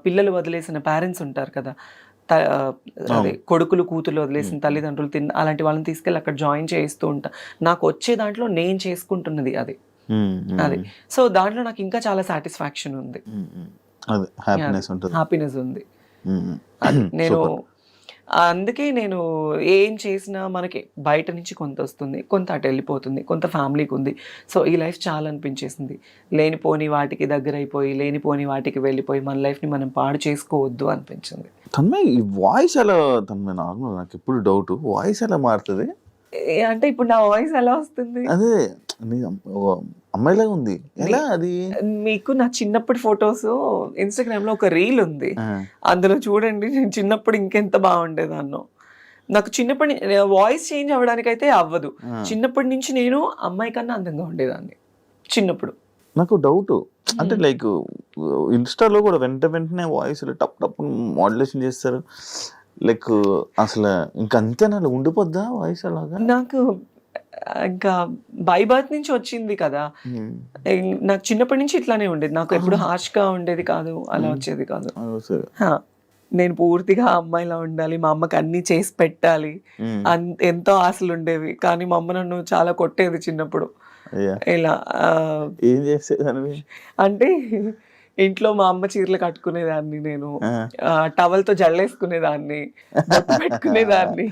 పిల్లలు వదిలేసిన పేరెంట్స్ ఉంటారు కదా, అదే కొడుకులు కూతురు వదిలేసిన తల్లిదండ్రులు అలాంటి వాళ్ళని తీసుకెళ్ళి అక్కడ జాయిన్ చేయిస్తూ ఉంటా. నాకు వచ్చే దాంట్లో నేను చేసుకుంటున్నది అది. సో దాంట్లో నాకు ఇంకా చాలా సాటిస్ఫాక్షన్ ఉంది, హ్యాపీనెస్ ఉంది. నేను అందుకే నేను ఏం చేసినా మనకి బయట నుంచి కొంత వస్తుంది, కొంత అటు వెళ్ళిపోతుంది, కొంత ఫ్యామిలీకి ఉంది. సో ఈ లైఫ్ చాలా అనిపించేసింది. లేనిపోని వాటికి దగ్గర అయిపోయి, లేనిపోని వాటికి వెళ్ళిపోయి మన లైఫ్ని మనం పాడు చేసుకోవద్దు అనిపించింది. తన్మయ్ ఈ వాయిస్ ఎలా తన్మయ్ నార్మల్ నాకు ఎప్పుడు డౌట్ వాయిస్ ఎలా మారుతుంది అంటే ఇప్పుడు నా వాయిస్ ఎలా వస్తుంది? అదే నీ అమ్మాయిలాగా ఉంది ఎలా అది మీకు నా చిన్నప్పటి ఫొటోస్ ఇన్స్టాగ్రామ్ లో ఒక రీల్ ఉంది, అందులో చూడండి నేను చిన్నప్పుడు ఇంకెంత బాగుండేదాన్నో. నాకు చిన్నప్పటి వాయిస్ చేంజ్ అవ్వడానికి అయితే అవ్వదు. చిన్నప్పటి నుంచి నేను అమ్మాయి కన్నా అందంగా ఉండేదాన్ని చిన్నప్పుడు. నాకు డౌట్ అంటే లైక్ ఇన్స్టాలో కూడా వెంటనే వాయిస్ టప్ టప్ మోడ్యులేషన్ చేస్తారు లైక్ అసలు ఇంకా అంతేనా ఉండిపోద్దా వాయిస్ అలాగా? నాకు ఇంకా బై బర్త్ నుంచి వచ్చింది కదా, నాకు చిన్నప్పటి నుంచి ఇట్లానే ఉండేది. నాకు ఎప్పుడు హార్ష్గా ఉండేది కాదు, అలా వచ్చేది కాదు. నేను పూర్తిగా అమ్మాయిలా ఉండాలి, మా అమ్మకి అన్ని చేసి పెట్టాలి, ఎంతో ఆశలు ఉండేవి. కానీ మా అమ్మ నన్ను చాలా కొట్టేది చిన్నప్పుడు. ఇలా ఏం చేసేదాన్ని అంటే ఇంట్లో మా అమ్మ చీరలు కట్టుకునేదాన్ని, నేను టవల్తో జల్లేసుకునేదాన్ని, బొట్టు పెట్టుకునేదాన్ని.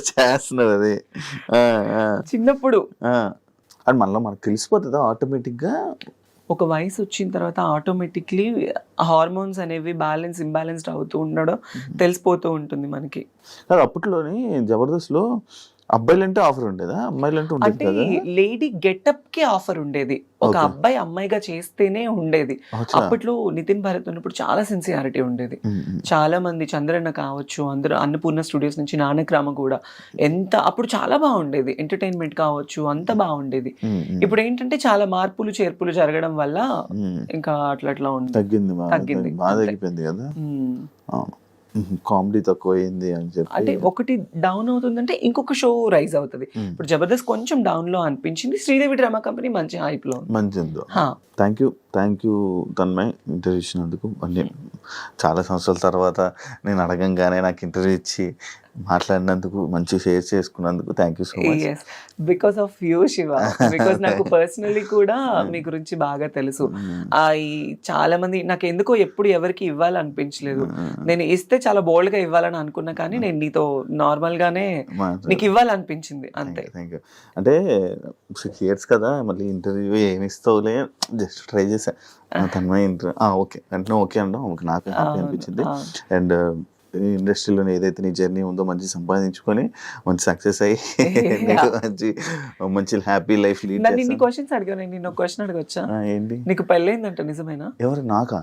చేస్తున్నారు అది చిన్నప్పుడు. అది మళ్ళీ మనకు తెలిసిపోతుందా ఆటోమేటిక్గా? ఒక వయసు వచ్చిన తర్వాత ఆటోమేటిక్లీ హార్మోన్స్ అనేవి ఇంబ్యాలెన్స్డ్ అవుతూ ఉండడం తెలిసిపోతూ ఉంటుంది మనకి. అప్పట్లోని జబర్దస్త్లో అబ్బాయిలు అంటే ఆఫర్ ఉండేదా, అమ్మాయిలు అంటే ఉండేది కదా? లేడీ గెటప్ కి ఆఫర్ ఉండేది, ఒక అబ్బాయి అమ్మాయిగా చేస్తేనే ఉండేది. అప్పట్లో నితిన్ భరత్ ఉన్నప్పుడు చాలా సిన్సియారిటీ ఉండేది. చాలా మంది చంద్రన్న కావచ్చు, అందరూ అన్నపూర్ణ స్టూడియోస్ నుంచి నానక్రామ కూడా ఎంత అప్పుడు చాలా బాగుండేది. ఎంటర్టైన్మెంట్ కావచ్చు అంత బాగుండేది. ఇప్పుడు ఏంటంటే చాలా మార్పులు చేర్పులు జరగడం వల్ల ఇంకా అట్లా ఉంది, తగ్గింది, బాగా తగ్గిపోయింది కదా. కామెడీ తక్కువ అయింది అని చెప్పి అంటే ఒకటి డౌన్ అవుతుందంటే ఇంకొక షో రైజ్ అవుతుంది. ఇప్పుడు జబర్దస్త్ కొంచెం డౌన్ లో అనిపించింది, శ్రీదేవి డ్రామా కంపెనీ మంచి హైప్ లో మంచిది. థ్యాంక్ యూ తన్మయ్ ఇంటర్వ్యూ ఇచ్చినందుకు. అన్నీ చాలా సంవత్సరాల తర్వాత నేను అడగంగానే నాకు ఇంటర్వ్యూ ఇచ్చి మాట్లాడినందుకు, మంచి షేర్ చేసుకున్నందుకు thank you so much. Because of you Shiva, because నాకు పర్సనలీ కూడా మీ గురించి బాగా తెలుసు. చాలా మంది నాకు ఎందుకో ఎప్పుడు ఎవరికి ఇవ్వాలనిపించలేదు. నేను ఇస్తే చాలా బోల్డ్ గా ఇవ్వాలని అనుకున్నా, కానీ నేను నీతో నార్మల్ గానే నీకు ఇవ్వాలనిపించింది అంతే. Thank you. అంటే 6 years కదా, మళ్ళీ ఇంటర్వ్యూ ఏమి ఇస్తావులే జస్ట్ ట్రై చేసా. తన్మయ్ ఓకే అంటే ఓకే అంటాం, నాకు హ్యాపీ అనిపించింది. అండ్ ఇండస్ట్రీలో ఏదైతే నీ జర్నీ ఉందో మంచి సంపాదించుకొని మంచి సక్సెస్ అయ్యి మంచి హ్యాపీ లైఫ్ లీడ్ చేస్తాను. ఇన్ని క్వశ్చన్స్ అడిగా, నేను ఒక క్వశ్చన్ అడగొచ్చా? ఏంటి? నీకు పెళ్ళైందంట నిజమేనా? ఎవరు? నాకా?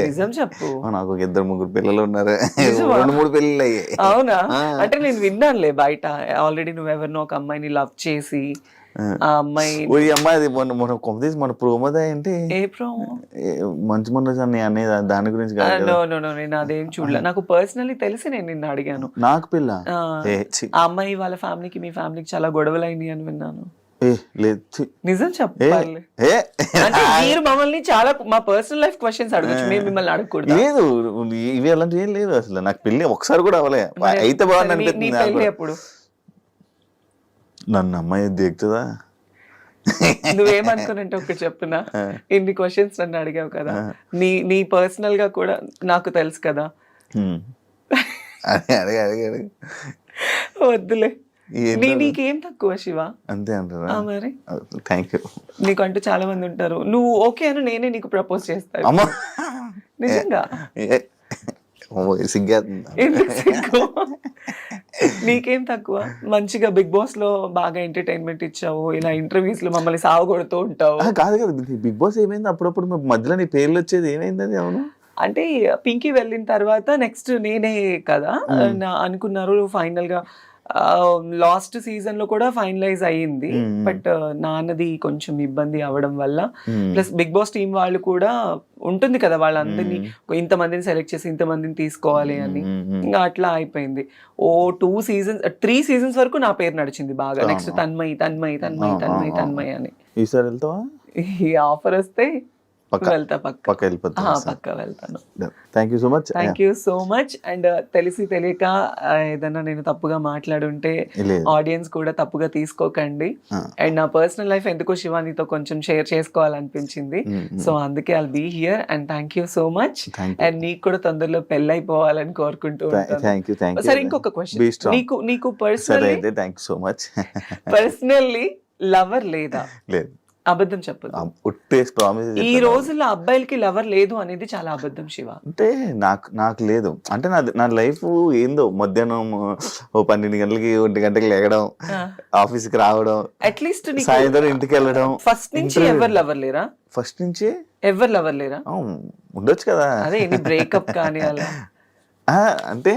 నిజం చెప్పు. నాకు 2-3 పిల్లలు ఉన్నారు, 2-3 పెళ్ళిళ్ళు అయ్యాయి. అవునా? అంటే నేను విన్నానులే బయట ఆల్రెడీ నువ్వెవరినో ఒక అమ్మాయిని లవ్ చేసి ఆ అమ్మాయి అది మన ప్రోమోదా ఏంటి? ఏ ప్రోమో? మంచి మొన్న అనే దాని గురించి నేను అదేం చూడలే. నాకు పర్సనలీ తెలిసి నేను నిన్ను అడిగాను. నాకు పిల్ల ఆ అమ్మాయి వాళ్ళ ఫ్యామిలీకి మీ ఫ్యామిలీకి చాలా గొడవలు అయినాయి అని విన్నాను. నిజం చెప్పాలి అంటే మీరు మమ్మల్ని చాలా మా పర్సనల్ లైఫ్ క్వశ్చన్స్ అడగచ్చు, మేము మిమ్మల్ని అడగకూడదు. లేదు ఇవి అలాంటి ఏం లేదు అసలు. నాకు పెళ్లి ఒకసారి కూడా అవ్వలే, అయితే బాగుంది అనిపిస్తుంది. అప్పుడు నన్ను అమ్మాయి దిగుతుందా? నువ్వేమనుకున్నట్టు ఒకటి చెప్తున్నా, ఇన్ని క్వశ్చన్స్ నన్ను అడిగావు కదా, నీ పర్సనల్ గా కూడా నాకు తెలుసు కదా. వద్దులే, నీకేం తక్కువ శివ? అంతే అంటారా? మరి థ్యాంక్ యూ. నీకు అంటూ చాలా మంది ఉంటారు, నువ్వు ఓకే అని నేనే నీకు ప్రపోజ్ చేస్తాను. నిజంగా నీకేం తక్కువ? మంచిగా బిగ్ బాస్ లో బాగా ఎంటర్టైన్మెంట్ ఇచ్చావు, ఇలా ఇంటర్వ్యూస్ లో మమ్మల్ని సావగొడుతూ ఉంటావు. కాదు కదా, బిగ్ బాస్ ఏమైంది అప్పుడప్పుడు మధ్యలో నీ పేర్లు వచ్చేది ఏమైంది అది? అవును, అంటే పింకీ వెళ్ళిన తర్వాత నెక్స్ట్ నేనే కదా అనుకున్నారు. ఫైనల్ గా లాస్ట్ సీజన్ లో కూడా ఫైనలైజ్ అయ్యింది, బట్ నాన్నది కొంచెం ఇబ్బంది అవడం వల్ల, ప్లస్ బిగ్ బాస్ టీం వాళ్ళు కూడా ఉంటుంది కదా, వాళ్ళందరినీ ఇంతమందిని సెలెక్ట్ చేసి ఇంతమందిని తీసుకోవాలి అని, ఇంకా అట్లా అయిపోయింది. 3 seasons వరకు నా పేరు నడిచింది బాగా. నెక్స్ట్ తన్మయ్ తన్మయ్ తన్మయ్ తన్మయ్ తన్మయ్ అని. ఈసారి వెళ్తావా? ఈ ఆఫర్ వస్తే పక్క వెళ్తా పక్క పక్క వెళ్ళిపోతాను పక్క వెళ్తాను. Thank you so much. Thank you so much. And తెలిసి తెలియక ఏదన్నా నేను తప్పుగా మాట్లాడుంటే లేదు. ఆడియన్స్ కూడా తప్పుగా తీసుకోకండి. అండ్ నా పర్సనల్ లైఫ్ ఎందుకో శివానితో కొంచెం షేర్ చేసుకోవాలనిపించింది. సో అందుకే I'll be here. And thank you so much. And నీకు కూడా తొందరలో పెళ్ళి అయిపోవాలని కోరుకుంటూ ఉంటాను. Thank you. సరే, ఇంకొక క్వశ్చన్, నీకు personally thank you so much. Personally lover లేదా? లేదు. అబద్ధం చెప్పదు. ఉట్టేసి ప్రామిస్. ఈ రోజుల్లో అబ్బాయిలకి లవర్ లేదు అనేది చాలా అబద్ధం శివ. అంటే నాకు లేదు. అంటే నా లైఫ్ ఏందో మధ్యాహ్నం 12 గంటలకి 1 గంటకి లేగడం, ఆఫీస్కి రావడం, అట్లీస్ట్ సాయంత్రం ఇంటికి వెళ్ళడం. ఫస్ట్ నుంచి ఎవరు లవర్ లేరా? ఫస్ట్ నుంచి ఎవరు లవర్ లేరా? ఉండొచ్చు కదా. అదే బ్రేకప్ కానీ అలా అంటే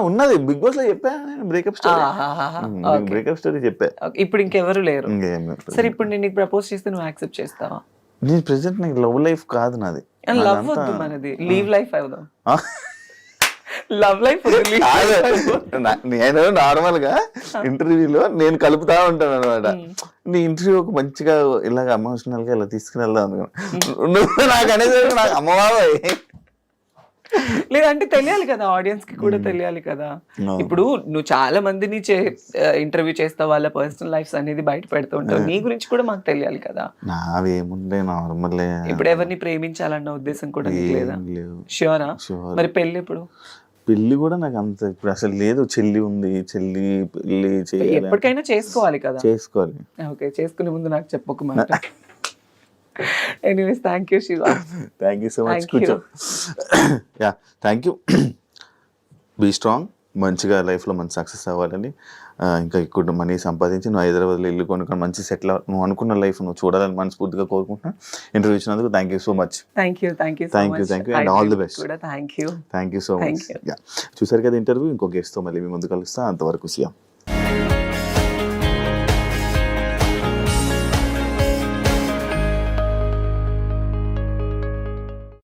ఉన్నది బిగ్ బాస్ లో చెప్పా నేను బ్రేకప్ స్టోరీ చెప్పా. ఇప్పుడు ఇంకెవరు లేరు. సరే, ఇప్పుడు నేను నీకు ప్రపోజ్ చేస్తే నువ్వు యాక్సెప్ట్ చేస్తావా? నేను ప్రెసెంట్ నాకు లవ్ లైఫ్ కాదు నాది. లవ్ వద్దు, మనది లీవ్ లైఫ్ అవుదాం. లవ్ లైఫ్ నేను నార్మల్ గా ఇంటర్వ్యూలో నేను కలుపుతా ఉంటాను అనమాట. నీ ఇంటర్వ్యూ ఒక మంచిగా ఇలాగ ఎమోషనల్ గా ఇలా తీసుకుని వెళ్దాం అనుకున్నా. నాకు అనేది నాకు అమ్మబాబాయ్ లేదంటే తెలియాలి కదా, ఆడియన్స్ కి కూడా తెలియాలి కదా. ఇప్పుడు నువ్వు చాలా మందిని ఇంటర్వ్యూ చేస్తావు, వాళ్ళ పర్సనల్ లైఫ్స్ అనేది బయట పెడుతూ ఉంటావు. నీ గురించి కూడా మాకు తెలియాలి కదా. నావేముండే నార్మల్. ఇప్పుడు ఎవరిని ప్రేమించాలన్న ఉద్దేశం కూడా నీకు లేదా? ష్యూరా? మరి పెళ్లి ఎప్పుడు? పెళ్లి కూడా నాకు అంత ఇప్పుడు అసలు లేదు. చెల్లి ఉంది, చెల్లి పెళ్లి చేయాలి. ఎప్పటికైనా చేసుకోవాలి కదా. చేసుకోవాలి. ఓకే, చేసుకునే ముందు నాకు చెప్పకు మాట. Anyways, thank you, Shiva. Thank you so much. Good job. Yeah, thank you. Be strong. మంచిగా లైఫ్లో మంచి సక్సెస్ అవ్వాలని, ఇంకా ఎక్కువ మనీ సంపాదించి నువ్వు హైదరాబాద్లో ఇల్లు కొనుక్కొని మంచి సెటిల్ నువ్వు అనుకున్న లైఫ్ నువ్వు చూడాలని మనస్ఫూర్తిగా కోరుకుంటున్నాను. ఇంటర్వ్యూ ఇచ్చినందుకు thank you so much. Thank you and all the best. Thank you so much. చూసారు కదా ఇంటర్వ్యూ. ఇంకో గెస్ట్తో మళ్ళీ మీ ముందు కలుస్తా. అంతవరకు సియా.